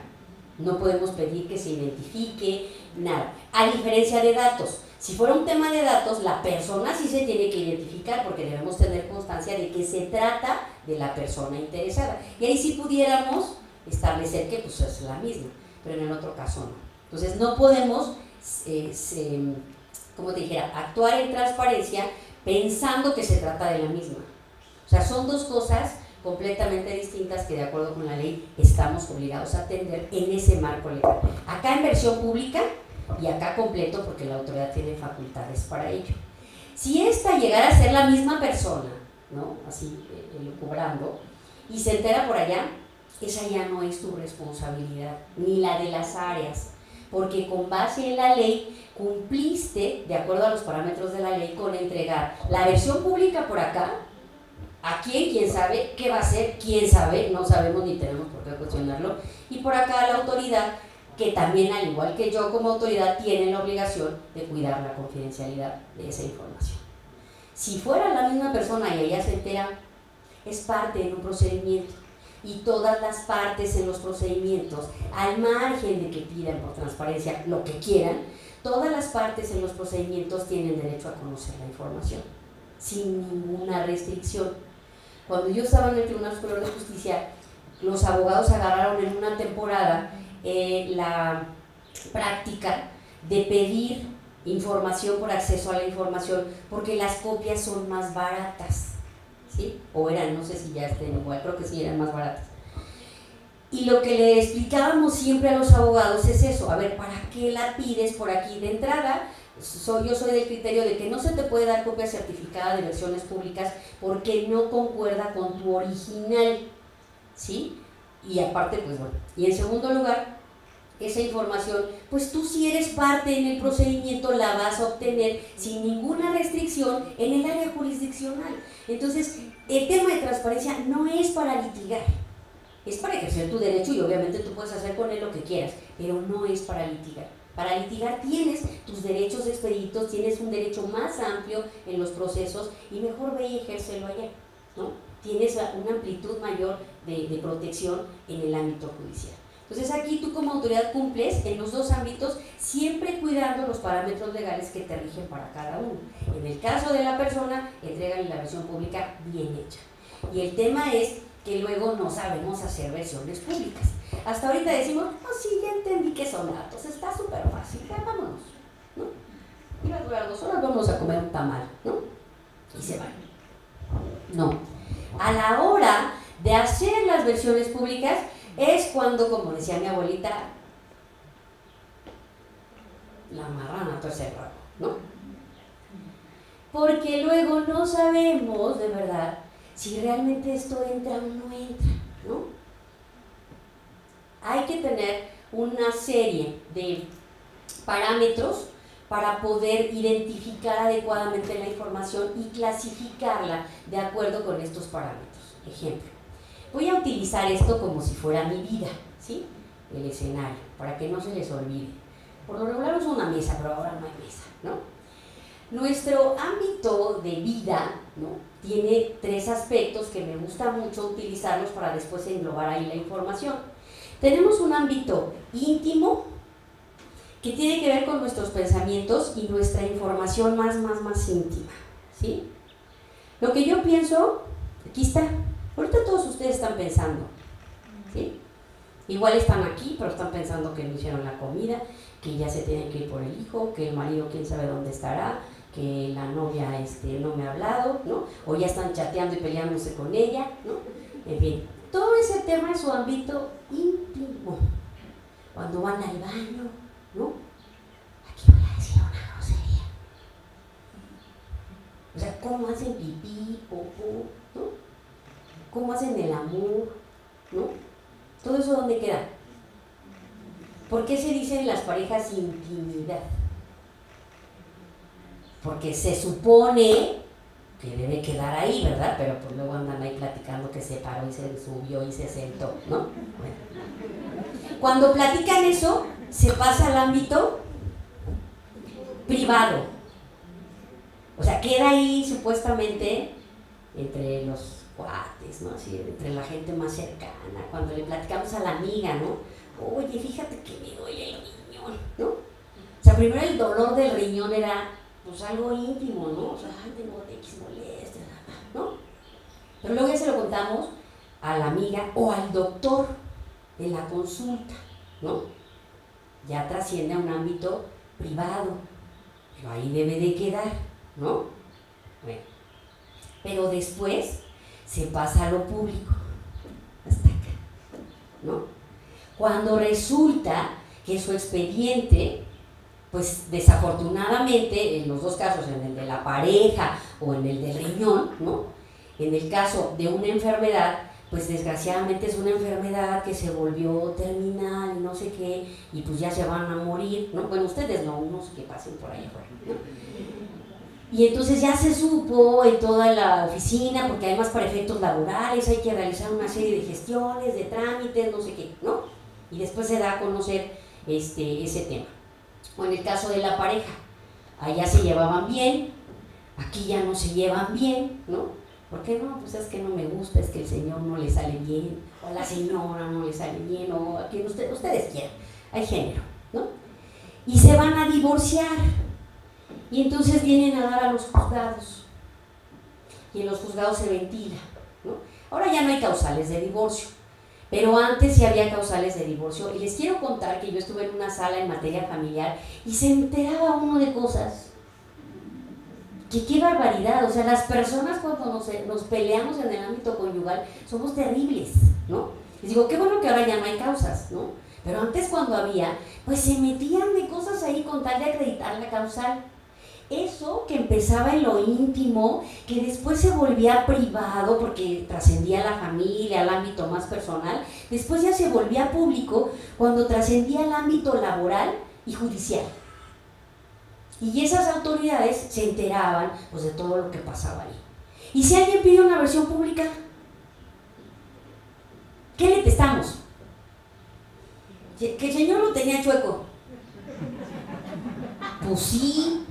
no podemos pedir que se identifique, nada. A diferencia de datos, si fuera un tema de datos, la persona sí se tiene que identificar porque debemos tener constancia de que se trata de la persona interesada. Y ahí sí pudiéramos establecer que pues es la misma, pero en el otro caso no. Entonces no podemos, como te dijera, actuar en transparencia pensando que se trata de la misma. O sea, son dos cosas completamente distintas que de acuerdo con la ley estamos obligados a atender en ese marco legal. Acá en versión pública y acá completo porque la autoridad tiene facultades para ello. Si esta llegara a ser la misma persona, ¿no? Así cobrando, y se entera por allá, esa ya no es tu responsabilidad, ni la de las áreas, porque con base en la ley cumpliste, de acuerdo a los parámetros de la ley, con entregar la versión pública por acá. ¿A quién? ¿Quién sabe? ¿Qué va a hacer? ¿Quién sabe? No sabemos ni tenemos por qué cuestionarlo. Y por acá la autoridad, que también, al igual que yo como autoridad, tiene la obligación de cuidar la confidencialidad de esa información. Si fuera la misma persona y ella se entera, es parte en un procedimiento. Y todas las partes en los procedimientos, al margen de que pidan por transparencia lo que quieran, todas las partes en los procedimientos tienen derecho a conocer la información, sin ninguna restricción. Cuando yo estaba en el Tribunal Superior de Justicia, los abogados agarraron en una temporada la práctica de pedir información por acceso a la información, porque las copias son más baratas, ¿sí? O eran, no sé si ya estén igual, creo que sí eran más baratas. Y lo que le explicábamos siempre a los abogados es eso: a ver, ¿para qué la pides por aquí de entrada? Yo soy del criterio de que no se te puede dar copia certificada de versiones públicas porque no concuerda con tu original, ¿sí? Y aparte, pues bueno, y en segundo lugar, esa información, pues tú, si eres parte en el procedimiento, la vas a obtener sin ninguna restricción en el área jurisdiccional. Entonces, el tema de transparencia no es para litigar, es para ejercer tu derecho, y obviamente tú puedes hacer con él lo que quieras, pero no es para litigar. Para litigar tienes tus derechos expeditos, tienes un derecho más amplio en los procesos, y mejor ve y ejércelo allá, ¿no? Tienes una amplitud mayor de protección en el ámbito judicial. Entonces aquí tú como autoridad cumples en los dos ámbitos, siempre cuidando los parámetros legales que te rigen para cada uno. En el caso de la persona, entrégale la versión pública bien hecha. Y el tema es que luego no sabemos hacer versiones públicas. Hasta ahorita decimos, oh sí, ya entendí que son datos, está súper fácil, ya vámonos, ¿no? Iba a durar 2 horas, vamos a comer un tamal, ¿no? Y se van. No. A la hora de hacer las versiones públicas es cuando, como decía mi abuelita, la marrana tuerce el rabo, ¿no? Porque luego no sabemos de verdad si realmente esto entra o no entra, ¿no? Hay que tener una serie de parámetros para poder identificar adecuadamente la información y clasificarla de acuerdo con estos parámetros. Ejemplo, voy a utilizar esto como si fuera mi vida, ¿sí? El escenario, para que no se les olvide. Por lo regular uso una mesa, pero ahora no hay mesa, ¿no? Nuestro ámbito de vida, ¿no?, tiene 3 aspectos que me gusta mucho utilizarlos para después englobar ahí la información. Tenemos un ámbito íntimo, que tiene que ver con nuestros pensamientos y nuestra información más íntima, ¿sí? Lo que yo pienso, aquí está. Ahorita todos ustedes están pensando, ¿sí? Igual están aquí, pero están pensando que no hicieron la comida, que ya se tienen que ir por el hijo, que el marido quién sabe dónde estará, que la novia no me ha hablado, ¿no? O ya están chateando y peleándose con ella, ¿no? En fin, todo ese tema es su ámbito íntimo. Cuando van al baño, ¿no? Aquí voy a decir una grosería. O sea, cómo hacen pipí, popó, ¿no? Cómo hacen el amor, ¿no? Todo eso, ¿dónde queda? ¿Por qué se dicen las parejas intimidad? Porque se supone que debe quedar ahí, ¿verdad? Pero pues luego andan ahí platicando que se paró y se subió y se sentó, ¿no? Bueno. Cuando platican eso, se pasa al ámbito privado. O sea, queda ahí supuestamente entre los cuates, ¿no? Así, entre la gente más cercana, cuando le platicamos a la amiga, ¿no? Oye, fíjate que me duele el riñón, ¿no? O sea, primero el dolor del riñón era pues algo íntimo, ¿no? O sea, ay, tengo X molestia, ¿no? Pero luego ya se lo contamos a la amiga o al doctor en la consulta, ¿no? Ya trasciende a un ámbito privado, pero ahí debe de quedar, ¿no? Bueno, pero después se pasa a lo público, hasta acá, ¿no? Cuando resulta que su expediente, pues desafortunadamente, en los dos casos, en el de la pareja o en el del riñón, ¿no? En el caso de una enfermedad, pues desgraciadamente es una enfermedad que se volvió terminal y no sé qué, y pues ya se van a morir, ¿no? Bueno, ustedes no, unos que pasen por ahí afuera, ¿no? Y entonces ya se supo en toda la oficina, porque además para efectos laborales hay que realizar una serie de gestiones, de trámites, no sé qué, ¿no? Y después se da a conocer ese tema. O en el caso de la pareja, allá se llevaban bien, aquí ya no se llevan bien, ¿no? ¿Por qué no? Pues es que no me gusta, es que el señor no le sale bien, o a la señora no le sale bien, o a quien ustedes quieran, hay género, ¿no? Y se van a divorciar, y entonces vienen a dar a los juzgados, y en los juzgados se ventila, ¿no? Ahora ya no hay causales de divorcio, pero antes sí había causales de divorcio, y les quiero contar que yo estuve en una sala en materia familiar, y se enteraba uno de cosas. Que qué barbaridad, o sea, las personas cuando nos peleamos en el ámbito conyugal somos terribles, ¿no? Les digo, qué bueno que ahora ya no hay causas, ¿no? Pero antes cuando había, pues se metían de cosas ahí con tal de acreditar la causal. Eso que empezaba en lo íntimo, que después se volvía privado porque trascendía la familia, al ámbito más personal, después ya se volvía público cuando trascendía al ámbito laboral y judicial. Y esas autoridades se enteraban pues, de todo lo que pasaba ahí. Y si alguien pide una versión pública, ¿qué le testamos? Que el señor lo tenía chueco. Pues sí,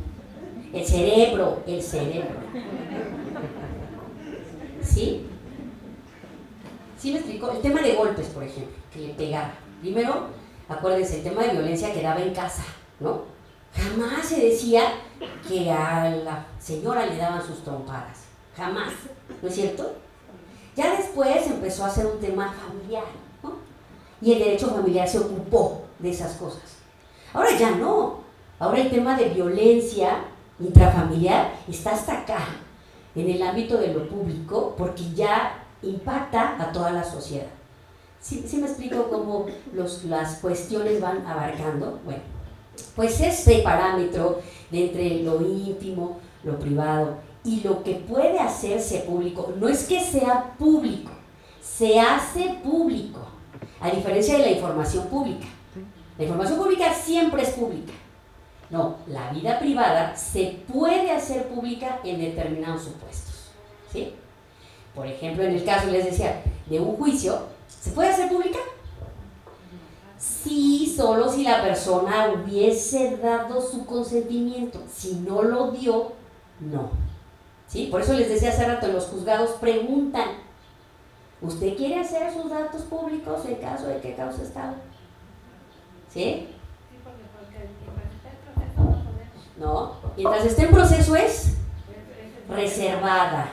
el cerebro. ¿Sí? ¿Sí me explico? El tema de golpes, por ejemplo, que le pegaba. Primero, acuérdense, el tema de violencia que daba en casa, ¿no? Jamás se decía que a la señora le daban sus trompadas. Jamás, ¿no es cierto? Ya después empezó a ser un tema familiar, ¿no? Y el derecho familiar se ocupó de esas cosas. Ahora ya no. Ahora el tema de violencia intrafamiliar está hasta acá, en el ámbito de lo público, porque ya impacta a toda la sociedad. ¿Sí me explico cómo las cuestiones van abarcando? Bueno, pues este parámetro de entre lo íntimo, lo privado y lo que puede hacerse público, no es que sea público, se hace público, a diferencia de la información pública. La información pública siempre es pública. No, la vida privada se puede hacer pública en determinados supuestos, ¿sí? Por ejemplo, en el caso, les decía, de un juicio, ¿se puede hacer pública? Sí, solo si la persona hubiese dado su consentimiento. Si no lo dio, no. ¿Sí? Por eso les decía hace rato, los juzgados preguntan, ¿usted quiere hacer sus datos públicos en caso de que cause estado? ¿Sí? No, mientras esté en proceso es reservada,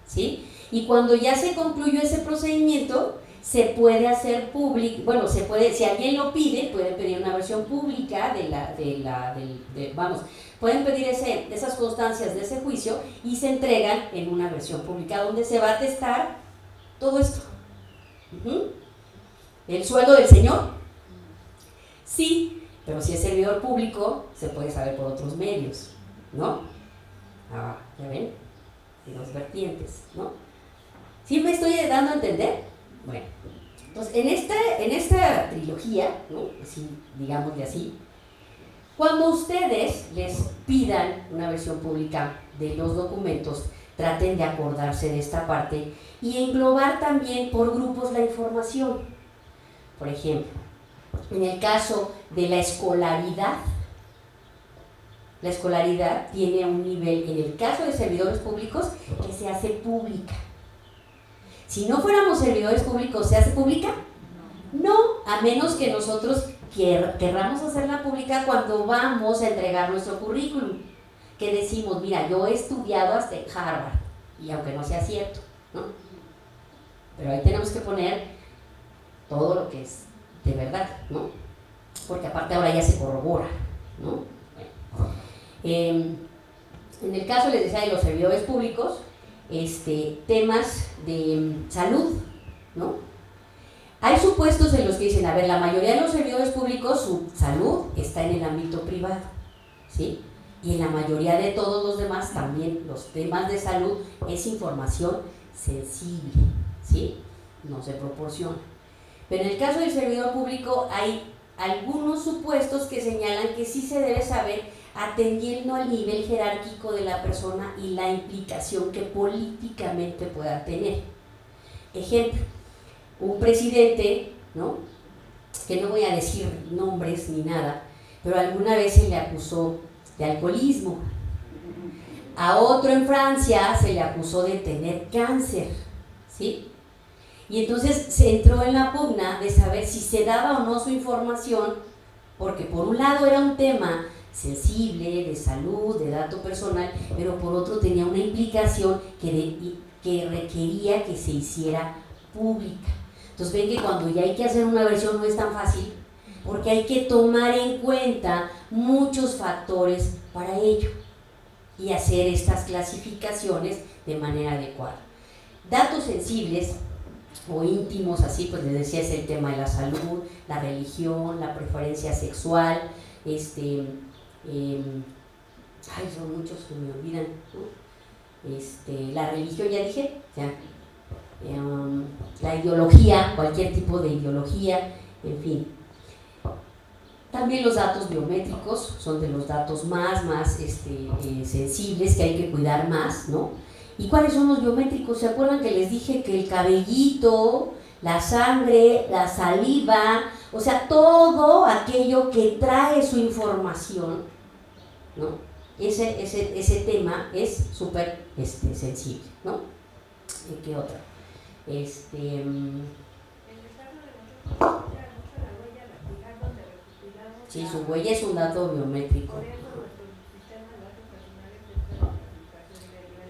¿sí? Y cuando ya se concluyó ese procedimiento, se puede hacer público, bueno, se puede, si alguien lo pide, pueden pedir una versión pública pueden pedir esas constancias de ese juicio y se entregan en una versión pública donde se va a atestar todo esto. ¿El sueldo del señor? Sí, pero si es servidor público, se puede saber por otros medios, ¿no? Ah, ¿ya ven? De dos vertientes, ¿no? ¿Sí me estoy dando a entender? Bueno, entonces en esta trilogía, ¿no? Así, digámosle así, cuando ustedes les pidan una versión pública de los documentos, traten de acordarse de esta parte y englobar también por grupos la información. Por ejemplo, en el caso de la escolaridad tiene un nivel, en el caso de servidores públicos, que se hace pública. Si no fuéramos servidores públicos, ¿se hace pública? No, a menos que nosotros querramos hacerla pública cuando vamos a entregar nuestro currículum, que decimos, mira, yo he estudiado hasta en Harvard, y aunque no sea cierto, ¿no? Pero ahí tenemos que poner todo lo que es de verdad, ¿no? Porque aparte ahora ya se corrobora, ¿no? En el caso, les decía, de los servidores públicos, temas de salud, ¿no? Hay supuestos en los que dicen, a ver, la mayoría de los servidores públicos, su salud está en el ámbito privado, ¿sí? Y en la mayoría de todos los demás también los temas de salud es información sensible, ¿sí? no se proporciona. Pero en el caso del servidor público hay algunos supuestos que señalan que sí se debe saber atendiendo al nivel jerárquico de la persona y la implicación que políticamente pueda tener. Ejemplo, un presidente, ¿no?, que no voy a decir nombres ni nada, pero alguna vez se le acusó de alcoholismo. A otro en Francia se le acusó de tener cáncer, ¿sí? Y entonces se entró en la pugna de saber si se daba o no su información, porque por un lado era un tema sensible, de salud, de dato personal, pero por otro tenía una implicación que requería que se hiciera pública. Entonces ven que cuando ya hay que hacer una versión no es tan fácil, porque hay que tomar en cuenta muchos factores para ello y hacer estas clasificaciones de manera adecuada. Datos sensibles o íntimos, así pues les decía, es el tema de la salud, la religión, la preferencia sexual, son muchos que me olvidan, ¿no? La religión, ya dije, ya. La ideología, cualquier tipo de ideología, en fin. También los datos biométricos son de los datos más sensibles que hay que cuidar más, ¿no? ¿Y cuáles son los biométricos? ¿Se acuerdan que les dije que el cabellito, la sangre, la saliva, o sea, todo aquello que trae su información, ¿no? Ese tema es súper sensible, ¿no? ¿Qué otra? Sí, su huella es un dato biométrico.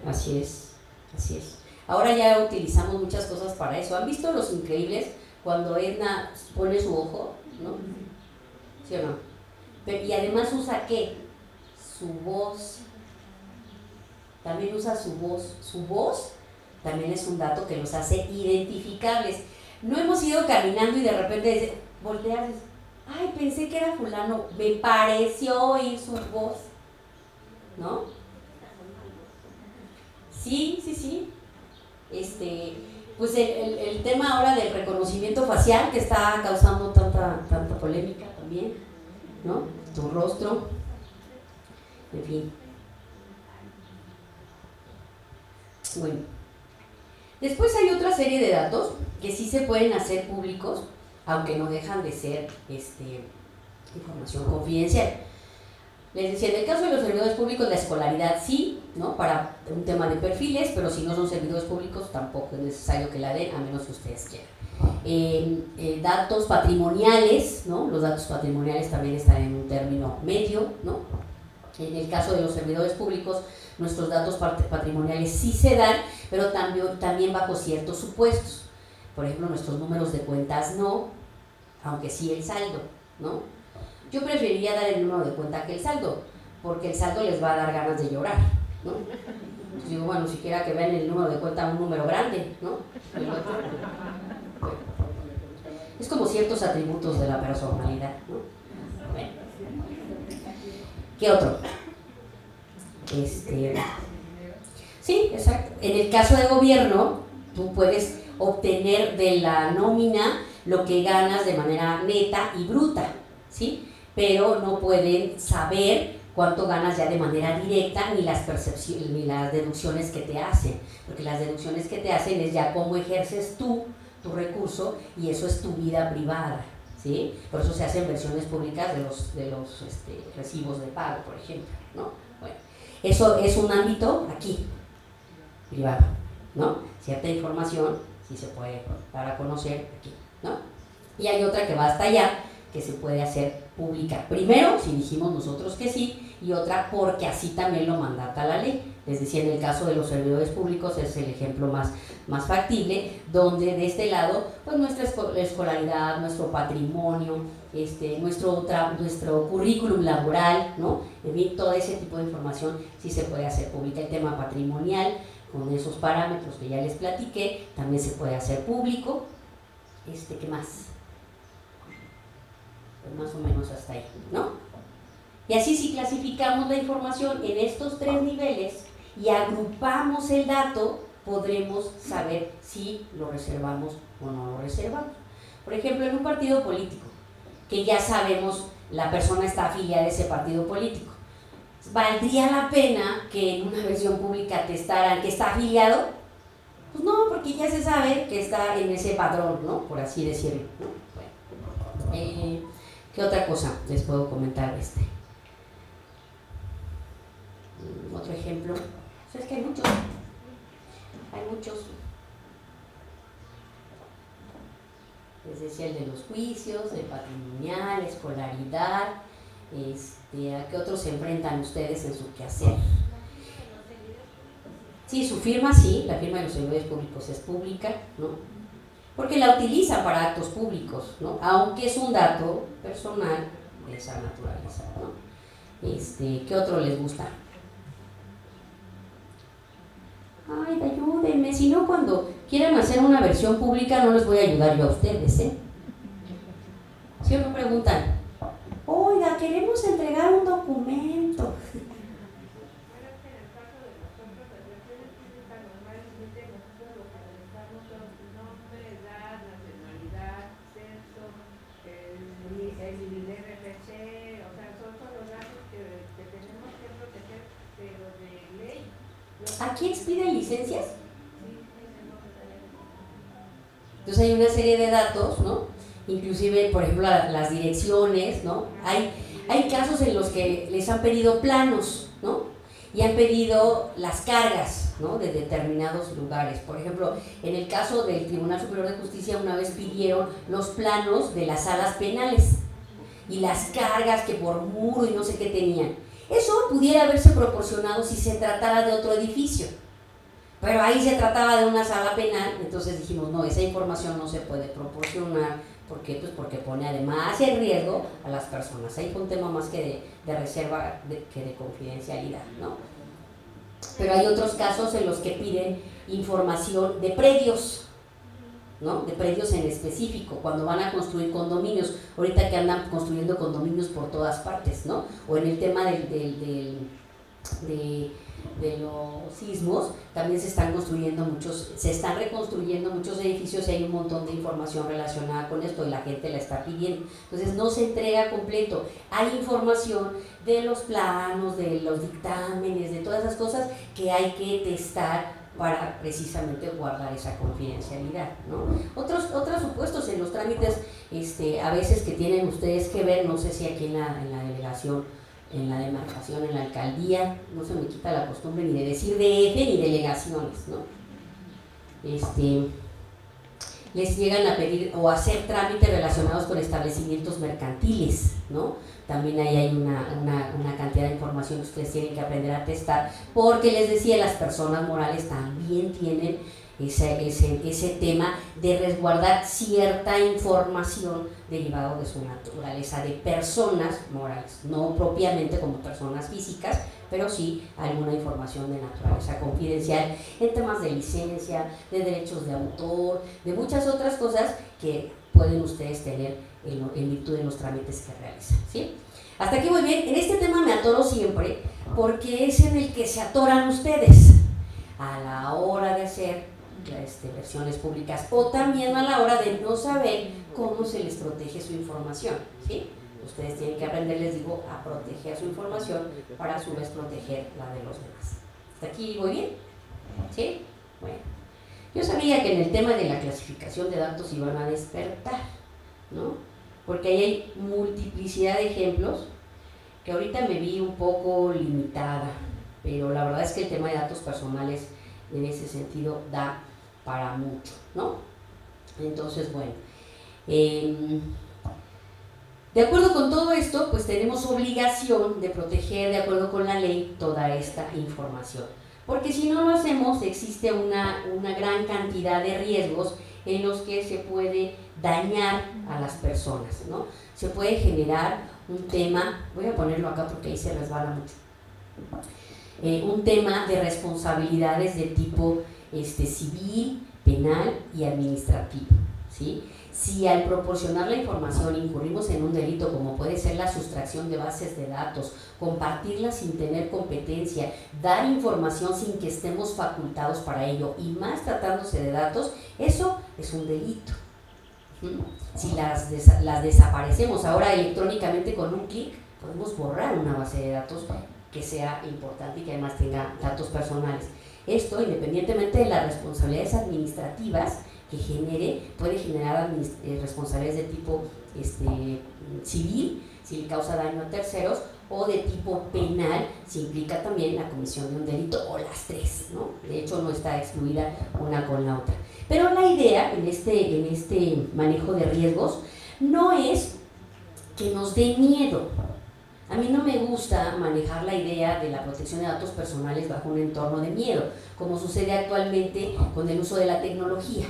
Así es, así es. Ahora ya utilizamos muchas cosas para eso. ¿Han visto Los Increíbles? Cuando Edna pone su ojo, ¿no? ¿Sí o no? Y además usa ¿qué? Su voz. También usa su voz. Su voz también es un dato que los hace identificables. No hemos ido caminando y de repente volteas, ay, pensé que era fulano, me pareció oír su voz, ¿no? Sí. Pues el tema ahora del reconocimiento facial que está causando tanta polémica también, ¿no? Tu rostro, en fin. Bueno, después hay otra serie de datos que sí se pueden hacer públicos, aunque no dejan de ser información confidencial. Les decía, en el caso de los servidores públicos, la escolaridad sí, ¿no?, para un tema de perfiles, pero si no son servidores públicos tampoco es necesario que la den, a menos que ustedes quieran. Datos patrimoniales, ¿no? Los datos patrimoniales también están en un término medio, ¿no? En el caso de los servidores públicos, nuestros datos patrimoniales sí se dan, pero también bajo ciertos supuestos. Por ejemplo, nuestros números de cuentas no, aunque sí el saldo, ¿no? Yo preferiría dar el número de cuenta que el saldo, porque el saldo les va a dar ganas de llorar, ¿no? Entonces digo, bueno, siquiera que vean el número de cuenta un número grande, ¿no? El otro, bueno, es como ciertos atributos de la personalidad, ¿no? Bueno. ¿Qué otro? Sí, exacto. En el caso de gobierno, tú puedes obtener de la nómina lo que ganas de manera neta y bruta, ¿sí? Pero no pueden saber cuánto ganas ya de manera directa, ni las percepciones, ni las deducciones que te hacen, porque las deducciones que te hacen es ya cómo ejerces tú tu recurso, y eso es tu vida privada, ¿sí? Por eso se hacen versiones públicas de los recibos de pago, por ejemplo, ¿no? Bueno, eso es un ámbito aquí, privado, ¿no? Cierta información sí se puede dar a conocer aquí, ¿no? Y hay otra que va hasta allá, que se puede hacer pública. Primero, si dijimos nosotros que sí, y otra porque así también lo mandata la ley. Les decía, en el caso de los servidores públicos es el ejemplo más factible, donde de este lado, pues nuestra escolaridad, nuestro patrimonio, nuestro currículum laboral, ¿no? En fin, todo ese tipo de información sí se puede hacer pública. El tema patrimonial, con esos parámetros que ya les platiqué, también se puede hacer público. ¿Qué más? Pues más o menos hasta ahí, ¿no? Y así, si clasificamos la información en estos 3 niveles y agrupamos el dato, podremos saber si lo reservamos o no lo reservamos. Por ejemplo, en un partido político, que ya sabemos la persona está afiliada a ese partido político, ¿valdría la pena que en una versión pública testaran que está afiliado? Pues no, porque ya se sabe que está en ese padrón, ¿no? Por así decirlo, ¿no? Bueno, ¿qué otra cosa les puedo comentar de este? Otro ejemplo, pues es que hay muchos. Les decía el de los juicios, el patrimonial, escolaridad, ¿a qué otros se enfrentan ustedes en su quehacer? Sí, su firma sí, la firma de los servidores públicos es pública, ¿no? Porque la utilizan para actos públicos, ¿no? Aunque es un dato personal de esa naturaleza, ¿no? ¿Qué otro les gusta? Ay, ayúdenme, si no cuando quieran hacer una versión pública no les voy a ayudar yo a ustedes, ¿eh? Si o no preguntan, oiga, queremos entregar un documento. ¿A quién piden licencias? Entonces hay una serie de datos, ¿no? Inclusive, por ejemplo, las direcciones, ¿no? Hay casos en los que les han pedido planos, ¿no? Y han pedido las cargas, ¿no? De determinados lugares. Por ejemplo, en el caso del Tribunal Superior de Justicia, una vez pidieron los planos de las salas penales y las cargas que por muro y no sé qué tenían. Eso pudiera haberse proporcionado si se tratara de otro edificio, pero ahí se trataba de una sala penal, entonces dijimos, no, esa información no se puede proporcionar. ¿Por qué? Pues porque pone además en riesgo a las personas. Ahí fue un tema más que de reserva que de confidencialidad, ¿no? Pero hay otros casos en los que piden información de predios, ¿no? De predios en específico, cuando van a construir condominios, ahorita que andan construyendo condominios por todas partes, ¿no? O en el tema de los sismos, también se están reconstruyendo muchos edificios y hay un montón de información relacionada con esto y la gente la está pidiendo. Entonces no se entrega completo. Hay información de los planos, de los dictámenes, de todas esas cosas que hay que testar para precisamente guardar esa confidencialidad, ¿no? Otros supuestos en los trámites, a veces que tienen ustedes que ver, no sé si aquí en la delegación, en la demarcación, en la alcaldía, no se me quita la costumbre ni de decir DF ni delegaciones, ¿no? Les llegan a pedir o hacer trámites relacionados con establecimientos mercantiles, ¿no? También ahí hay una cantidad de información que ustedes tienen que aprender a testar, porque les decía, las personas morales también tienen ese tema de resguardar cierta información derivado de su naturaleza de personas morales, no propiamente como personas físicas, pero sí alguna información de naturaleza confidencial en temas de licencia, de derechos de autor, de muchas otras cosas que pueden ustedes tener en virtud de los trámites que realizan, ¿sí? Hasta aquí muy bien. En este tema me atoro siempre porque es en el que se atoran ustedes a la hora de hacer versiones públicas o también a la hora de no saber cómo se les protege su información, ¿sí? Ustedes tienen que aprender, les digo, a proteger su información para a su vez proteger la de los demás. ¿Hasta aquí voy bien? ¿Sí? Bueno, yo sabía que en el tema de la clasificación de datos iban a despertar, ¿no? Porque ahí hay multiplicidad de ejemplos que ahorita me vi un poco limitada, pero la verdad es que el tema de datos personales en ese sentido da para mucho, ¿no? Entonces, bueno, de acuerdo con todo esto, pues tenemos obligación de proteger, de acuerdo con la ley, toda esta información. Porque si no lo hacemos, existe una gran cantidad de riesgos en los que se puede dañar a las personas, ¿no? Se puede generar un tema, voy a ponerlo acá porque ahí se resbala mucho, un tema de responsabilidades de tipo civil, penal y administrativo, ¿sí? Si al proporcionar la información incurrimos en un delito como puede ser la sustracción de bases de datos, compartirla sin tener competencia, dar información sin que estemos facultados para ello y más tratándose de datos, eso es un delito. Si las desaparecemos ahora electrónicamente con un clic, podemos borrar una base de datos que sea importante y que además tenga datos personales. Esto, independientemente de las responsabilidades administrativas que genere, puede generar responsabilidades de tipo civil, si le causa daño a terceros, o de tipo penal, si implica también la comisión de un delito, o las tres, ¿no? De hecho, no está excluida una con la otra. Pero la idea en este manejo de riesgos no es que nos dé miedo. A mí no me gusta manejar la idea de la protección de datos personales bajo un entorno de miedo, como sucede actualmente con el uso de la tecnología.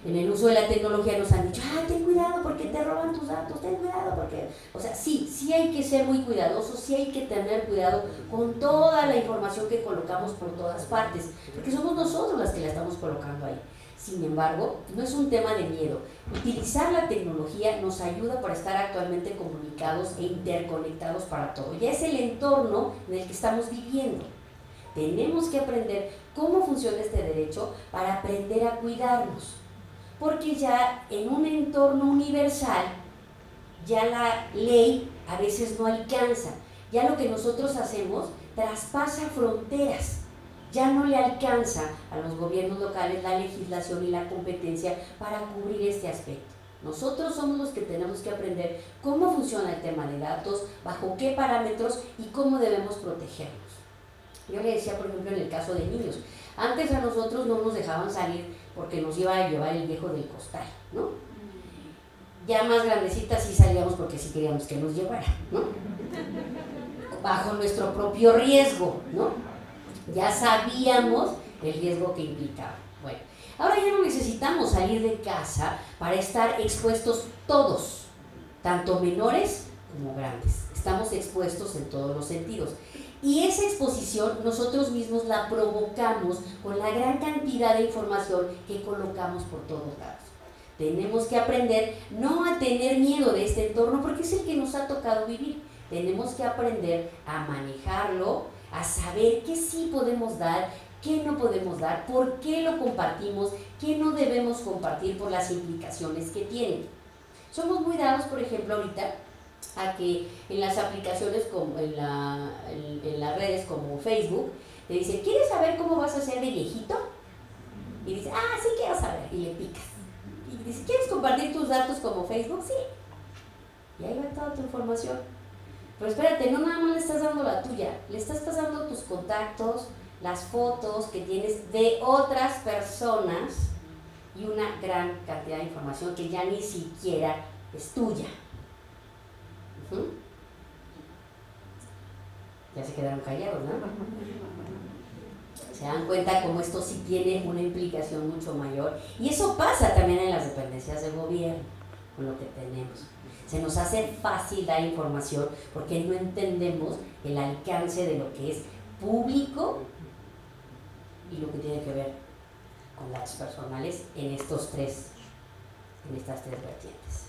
En el uso de la tecnología nos han dicho, ten cuidado porque te roban tus datos, ten cuidado porque... O sea, sí hay que ser muy cuidadosos, sí hay que tener cuidado con toda la información que colocamos por todas partes, porque somos nosotros las que la estamos colocando ahí. Sin embargo, no es un tema de miedo. Utilizar la tecnología nos ayuda para estar actualmente comunicados e interconectados para todo. Ya es el entorno en el que estamos viviendo. Tenemos que aprender cómo funciona este derecho para aprender a cuidarnos. Porque ya en un entorno universal, ya la ley a veces no alcanza. Ya lo que nosotros hacemos traspasa fronteras. Ya no le alcanza a los gobiernos locales la legislación y la competencia para cubrir este aspecto. Nosotros somos los que tenemos que aprender cómo funciona el tema de datos, bajo qué parámetros y cómo debemos protegernos. Yo le decía, por ejemplo, en el caso de niños, antes a nosotros no nos dejaban salir porque nos iba a llevar el viejo del costal, ¿no? Ya más grandecitas sí salíamos porque sí queríamos que nos llevara, ¿no? Bajo nuestro propio riesgo, ¿no? Ya sabíamos el riesgo que implicaba. Bueno, ahora ya no necesitamos salir de casa para estar expuestos todos, tanto menores como grandes. Estamos expuestos en todos los sentidos. Y esa exposición nosotros mismos la provocamos con la gran cantidad de información que colocamos por todos lados. Tenemos que aprender no a tener miedo de este entorno porque es el que nos ha tocado vivir. Tenemos que aprender a manejarlo, a saber qué sí podemos dar, qué no podemos dar, por qué lo compartimos, qué no debemos compartir por las implicaciones que tienen. Somos muy dados, por ejemplo, ahorita, a que en las aplicaciones, como en las redes como Facebook, te dice, ¿quieres saber cómo vas a ser de viejito? Y dice, sí quiero saber, y le picas. Y dice, ¿quieres compartir tus datos como Facebook? Sí. Y ahí va toda tu información. Pero espérate, no nada más le estás dando la tuya, le estás pasando tus contactos, las fotos que tienes de otras personas y una gran cantidad de información que ya ni siquiera es tuya. Ya se quedaron callados, ¿no? Se dan cuenta cómo esto sí tiene una implicación mucho mayor. Y eso pasa también en las dependencias del gobierno, con lo que tenemos. Se nos hace fácil dar información porque no entendemos el alcance de lo que es público y lo que tiene que ver con datos personales en estas tres vertientes.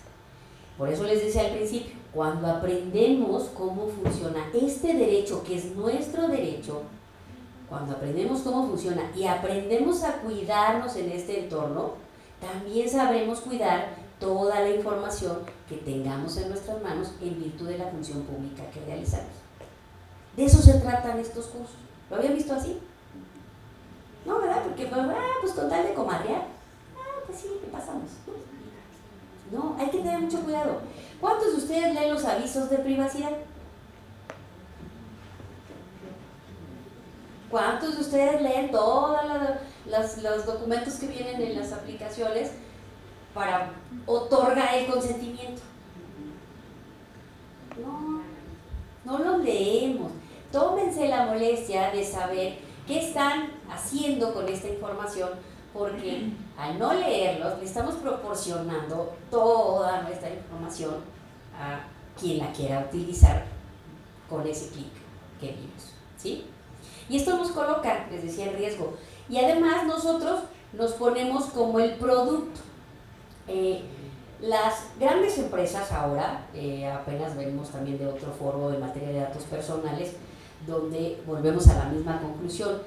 Por eso les decía al principio, cuando aprendemos cómo funciona este derecho, que es nuestro derecho, cuando aprendemos cómo funciona y aprendemos a cuidarnos en este entorno, también sabremos cuidar toda la información que tengamos en nuestras manos en virtud de la función pública que realizamos. De eso se tratan estos cursos. ¿Lo habían visto así? No, ¿verdad? Porque pues con tal de comadrear, pues sí, ¿qué pasamos? No, hay que tener mucho cuidado. ¿Cuántos de ustedes leen los avisos de privacidad? ¿Cuántos de ustedes leen todos los documentos que vienen en las aplicaciones para otorgar el consentimiento? No los leemos. Tómense la molestia de saber qué están haciendo con esta información, porque al no leerlos le estamos proporcionando toda nuestra información a quien la quiera utilizar con ese clic que vimos, ¿sí? Y esto nos coloca, les decía, en riesgo. Y además nosotros nos ponemos como el producto. Las grandes empresas ahora, apenas venimos también de otro foro en materia de datos personales, donde volvemos a la misma conclusión.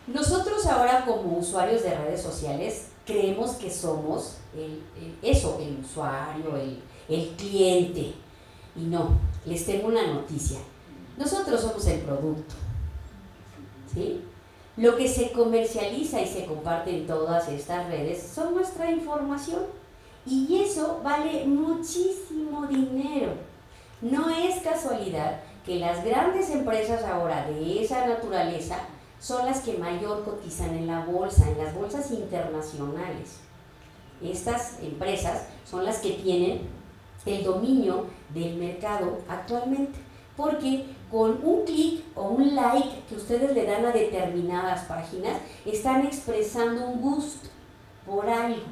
Nosotros ahora como usuarios de redes sociales creemos que somos eso, el usuario, el cliente. Y no, les tengo una noticia. Nosotros somos el producto, ¿sí? Lo que se comercializa y se comparte en todas estas redes son nuestra información. Y eso vale muchísimo dinero. No es casualidad que las grandes empresas ahora de esa naturaleza son las que mayor cotizan en la bolsa, en las bolsas internacionales. Estas empresas son las que tienen el dominio del mercado actualmente, porque con un clic o un like que ustedes le dan a determinadas páginas, están expresando un gusto por algo.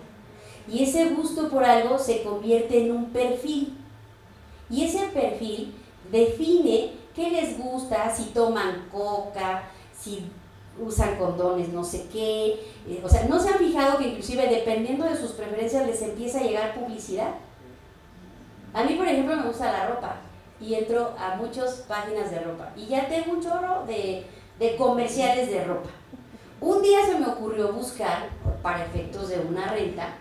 Y ese gusto por algo se convierte en un perfil. Y ese perfil define qué les gusta, si toman coca, si usan condones, no sé qué. O sea, ¿no se han fijado que inclusive dependiendo de sus preferencias les empieza a llegar publicidad? A mí, por ejemplo, me gusta la ropa y entro a muchas páginas de ropa y ya tengo un chorro de comerciales de ropa. Un día se me ocurrió buscar, para efectos de una renta,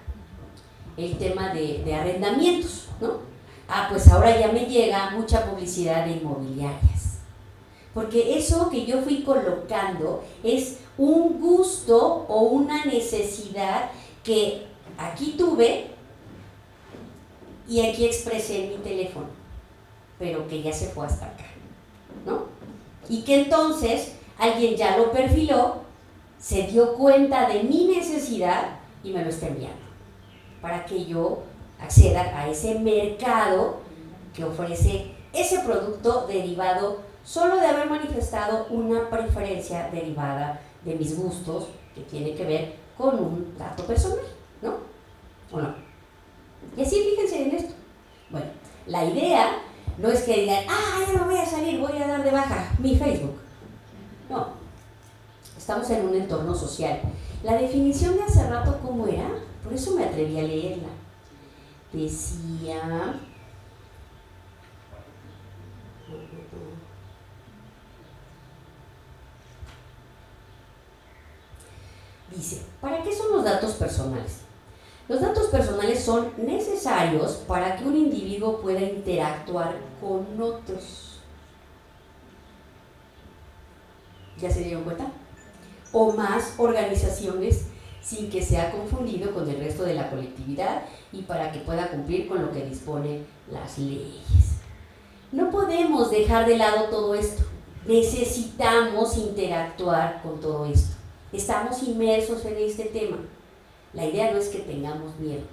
el tema de arrendamientos, ¿no? Pues ahora ya me llega mucha publicidad de inmobiliarias. Porque eso que yo fui colocando es un gusto o una necesidad que aquí tuve y aquí expresé en mi teléfono, pero que ya se fue hasta acá, ¿no? Y que entonces alguien ya lo perfiló, se dio cuenta de mi necesidad y me lo está enviando para que yo acceda a ese mercado que ofrece ese producto derivado solo de haber manifestado una preferencia derivada de mis gustos que tiene que ver con un dato personal, ¿no? ¿O no? Y así fíjense en esto. Bueno, la idea no es que digan, ya no voy a salir, voy a dar de baja mi Facebook. No, estamos en un entorno social. La definición de hace rato, ¿cómo era? Por eso me atreví a leerla. Decía... Dice, ¿para qué son los datos personales? Los datos personales son necesarios para que un individuo pueda interactuar con otros. ¿Ya se dieron cuenta? O más organizaciones sin que sea confundido con el resto de la colectividad y para que pueda cumplir con lo que disponen las leyes. No podemos dejar de lado todo esto. Necesitamos interactuar con todo esto. Estamos inmersos en este tema. La idea no es que tengamos miedo,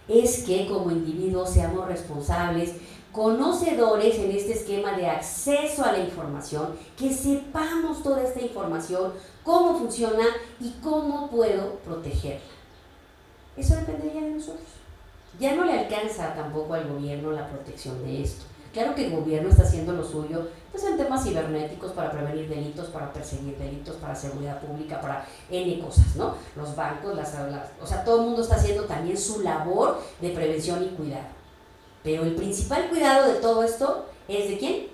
es que como individuos seamos responsables, conocedores en este esquema de acceso a la información, que sepamos toda esta información, cómo funciona y cómo puedo protegerla. Eso dependería de nosotros. Ya no le alcanza tampoco al gobierno la protección de esto. Claro que el gobierno está haciendo lo suyo, pues en temas cibernéticos para prevenir delitos, para perseguir delitos, para seguridad pública, para N cosas, ¿no? Los bancos, o sea, todo el mundo está haciendo también su labor de prevención y cuidado. Pero el principal cuidado de todo esto es ¿de quién?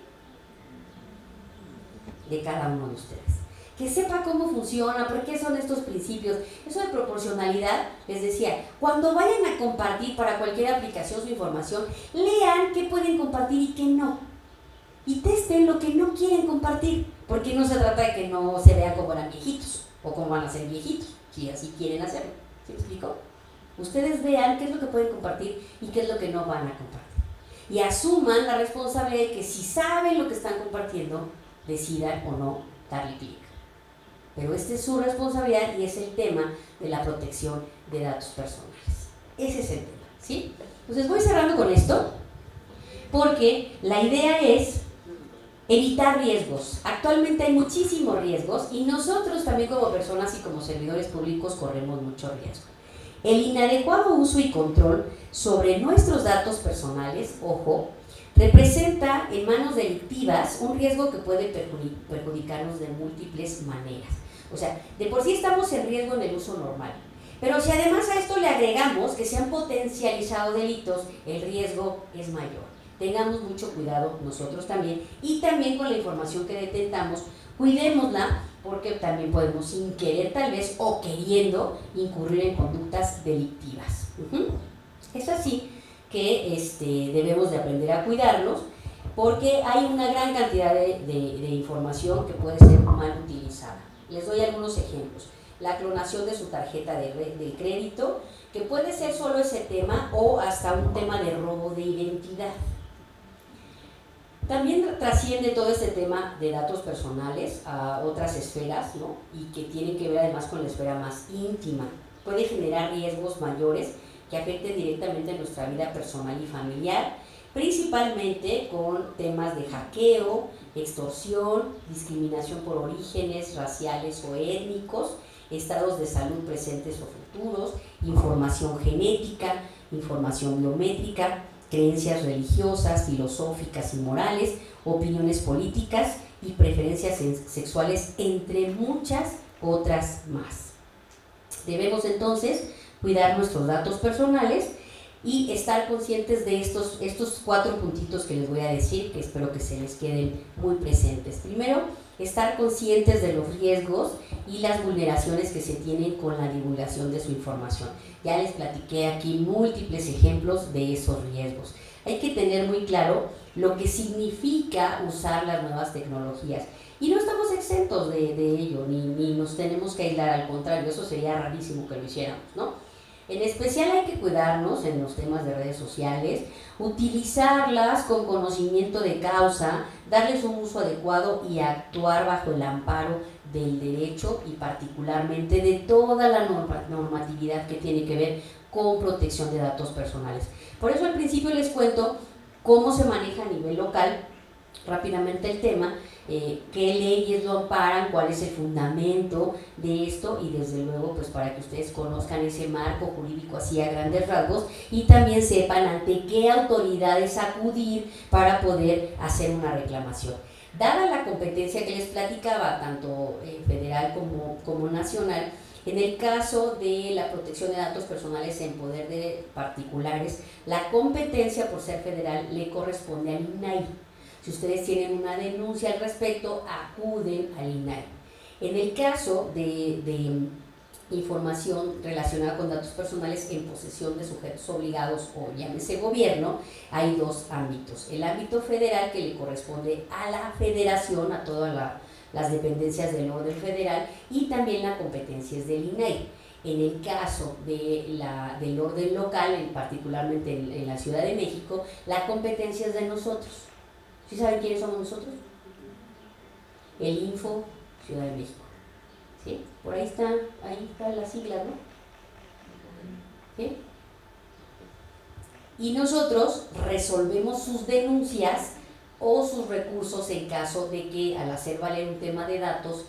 De cada uno de ustedes. Que sepa cómo funciona, por qué son estos principios. Eso de proporcionalidad, les decía, cuando vayan a compartir para cualquier aplicación su información, lean qué pueden compartir y qué no. Y testen lo que no quieren compartir, porque no se trata de que no se vea como eran viejitos, o cómo van a ser viejitos, si así quieren hacerlo. ¿Sí me explico? Ustedes vean qué es lo que pueden compartir y qué es lo que no van a compartir. Y asuman la responsabilidad de que si saben lo que están compartiendo, decidan o no darle clic. Pero esta es su responsabilidad y es el tema de la protección de datos personales. Ese es el tema, ¿sí? Entonces voy cerrando con esto, porque la idea es evitar riesgos. Actualmente hay muchísimos riesgos y nosotros también como personas y como servidores públicos corremos mucho riesgo. El inadecuado uso y control sobre nuestros datos personales, ojo, representa en manos delictivas un riesgo que puede perjudicarnos de múltiples maneras. O sea, de por sí estamos en riesgo en el uso normal. Pero si además a esto le agregamos que se han potencializado delitos, el riesgo es mayor. Tengamos mucho cuidado nosotros también y también con la información que detentamos, cuidémosla porque también podemos sin querer tal vez o queriendo incurrir en conductas delictivas. Es así que debemos de aprender a cuidarnos, porque hay una gran cantidad de información que puede ser mal utilizada. Les doy algunos ejemplos. La clonación de su tarjeta de crédito, que puede ser solo ese tema o hasta un tema de robo de identidad. También trasciende todo este tema de datos personales a otras esferas, ¿no? Y que tienen que ver además con la esfera más íntima. Puede generar riesgos mayores que afecten directamente nuestra vida personal y familiar, principalmente con temas de hackeo, extorsión, discriminación por orígenes raciales o étnicos, estados de salud presentes o futuros, información genética, información biométrica, creencias religiosas, filosóficas y morales, opiniones políticas y preferencias sexuales, entre muchas otras más. Debemos entonces cuidar nuestros datos personales y estar conscientes de estos 4 puntitos que les voy a decir, que espero que se les queden muy presentes. Primero, estar conscientes de los riesgos y las vulneraciones que se tienen con la divulgación de su información. Ya les platiqué aquí múltiples ejemplos de esos riesgos. Hay que tener muy claro lo que significa usar las nuevas tecnologías. Y no estamos exentos de ello, ni nos tenemos que aislar, al contrario, eso sería rarísimo que lo hiciéramos, ¿no? En especial hay que cuidarnos en los temas de redes sociales, utilizarlas con conocimiento de causa, darles un uso adecuado y actuar bajo el amparo del derecho y particularmente de toda la normatividad que tiene que ver con protección de datos personales. Por eso al principio les cuento cómo se maneja a nivel local rápidamente el tema, qué leyes lo amparan, cuál es el fundamento de esto y desde luego pues para que ustedes conozcan ese marco jurídico así a grandes rasgos y también sepan ante qué autoridades acudir para poder hacer una reclamación. Dada la competencia que les platicaba, tanto federal como nacional, en el caso de la protección de datos personales en poder de particulares, la competencia por ser federal le corresponde al INAI. Si ustedes tienen una denuncia al respecto, acuden al INAI. En el caso de información relacionada con datos personales en posesión de sujetos obligados o llámese gobierno, hay 2 ámbitos. El ámbito federal, que le corresponde a la federación, a todas las dependencias del orden federal, y también la competencia es del INAI. En el caso del orden local, particularmente en la Ciudad de México, la competencia es de nosotros. ¿Sí saben quiénes somos nosotros? El Info Ciudad de México. ¿Sí? Por ahí están las siglas, ¿no? ¿Sí? Y nosotros resolvemos sus denuncias o sus recursos en caso de que al hacer valer un tema de datos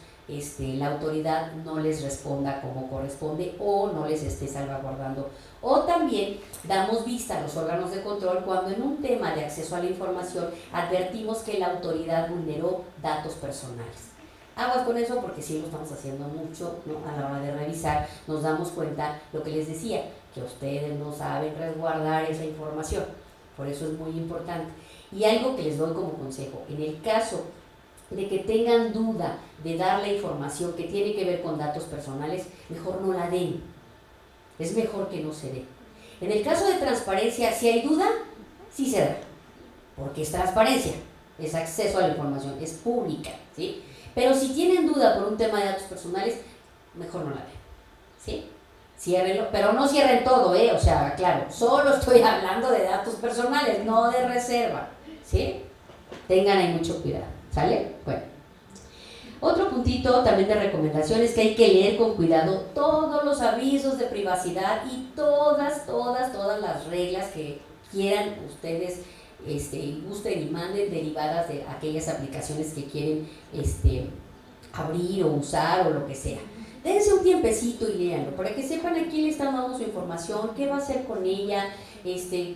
la autoridad no les responda como corresponde o no les esté salvaguardando. O también damos vista a los órganos de control cuando en un tema de acceso a la información advertimos que la autoridad vulneró datos personales. Aguas con eso porque sí lo estamos haciendo mucho, ¿no? A la hora de revisar nos damos cuenta, lo que les decía, que ustedes no saben resguardar esa información. Por eso es muy importante. Y algo que les doy como consejo, en el caso de que tengan duda de dar la información que tiene que ver con datos personales, mejor no la den. Es mejor que no se dé. En el caso de transparencia, si hay duda, sí se da, porque es transparencia, es acceso a la información, es pública, ¿sí? Pero si tienen duda por un tema de datos personales, mejor no la den, ¿sí? Ciérrenlo, pero no cierren todo, o sea, claro, solo estoy hablando de datos personales, no de reserva, ¿sí? Tengan ahí mucho cuidado, ¿sale? Bueno. Otro puntito también de recomendación es que hay que leer con cuidado todos los avisos de privacidad y todas las reglas que quieran ustedes gusten y manden derivadas de aquellas aplicaciones que quieren abrir o usar o lo que sea. Dense un tiempecito y léanlo para que sepan a quién le están dando su información, qué va a hacer con ella,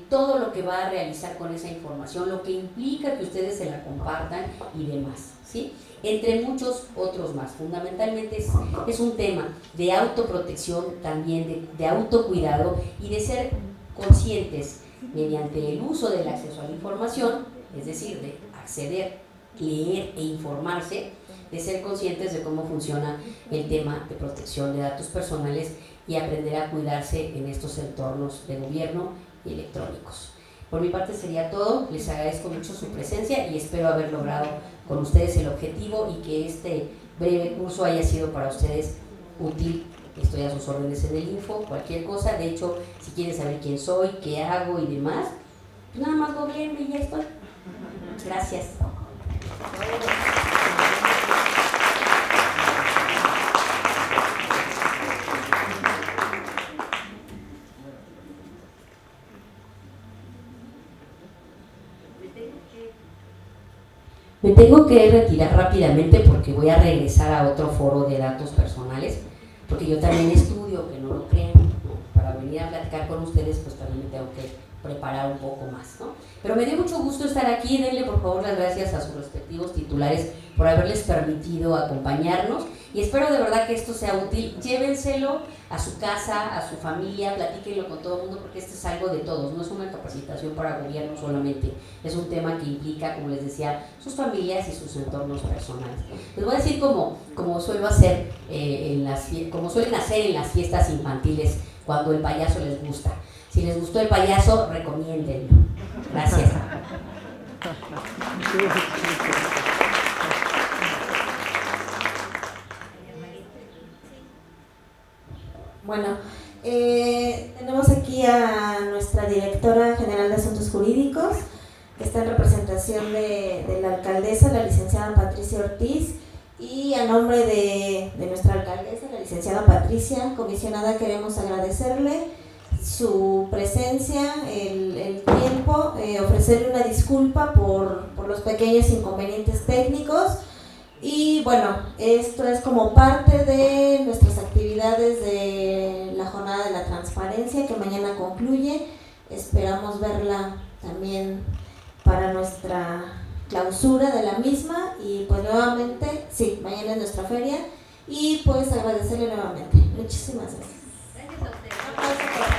todo lo que va a realizar con esa información, lo que implica que ustedes se la compartan y demás, ¿sí? Entre muchos otros más. Fundamentalmente es un tema de autoprotección, también de autocuidado y de ser conscientes mediante el uso del acceso a la información, es decir, de acceder leer e informarse, de ser conscientes de cómo funciona el tema de protección de datos personales y aprender a cuidarse en estos entornos de gobierno y electrónicos. Por mi parte sería todo, les agradezco mucho su presencia y espero haber logrado con ustedes el objetivo y que este breve curso haya sido para ustedes útil. Estoy a sus órdenes en el info, cualquier cosa. De hecho, si quieren saber quién soy, qué hago y demás, pues nada más googleenme y ya estoy. Gracias. Me tengo que retirar rápidamente porque voy a regresar a otro foro de datos personales, porque yo también estudio, aunque no lo crean, ¿no? Para venir a platicar con ustedes, pues también me tengo que preparar un poco más, ¿no? Pero me dio mucho gusto estar aquí. Denle por favor las gracias a sus respectivos titulares por haberles permitido acompañarnos y espero de verdad que esto sea útil. Llévenselo a su casa, a su familia, platíquenlo con todo el mundo porque esto es algo de todos, no es una capacitación para gobierno solamente, es un tema que implica, como les decía, sus familias y sus entornos personales. Les voy a decir como suelo hacer, como suelen hacer en las fiestas infantiles cuando el payaso les gusta. Si les gustó el payaso, recomiéndenlo. Gracias. Bueno, tenemos aquí a nuestra directora general de Asuntos Jurídicos, que está en representación de la alcaldesa, la licenciada Patricia Ortiz, y a nombre de nuestra alcaldesa, la licenciada Patricia, comisionada, queremos agradecerle su presencia, el tiempo, ofrecerle una disculpa por los pequeños inconvenientes técnicos. Y bueno, esto es como parte de nuestras actividades de la Jornada de la Transparencia que mañana concluye. Esperamos verla también para nuestra clausura de la misma y pues nuevamente, sí, mañana es nuestra feria y pues agradecerle nuevamente. Muchísimas gracias. Gracias a ustedes.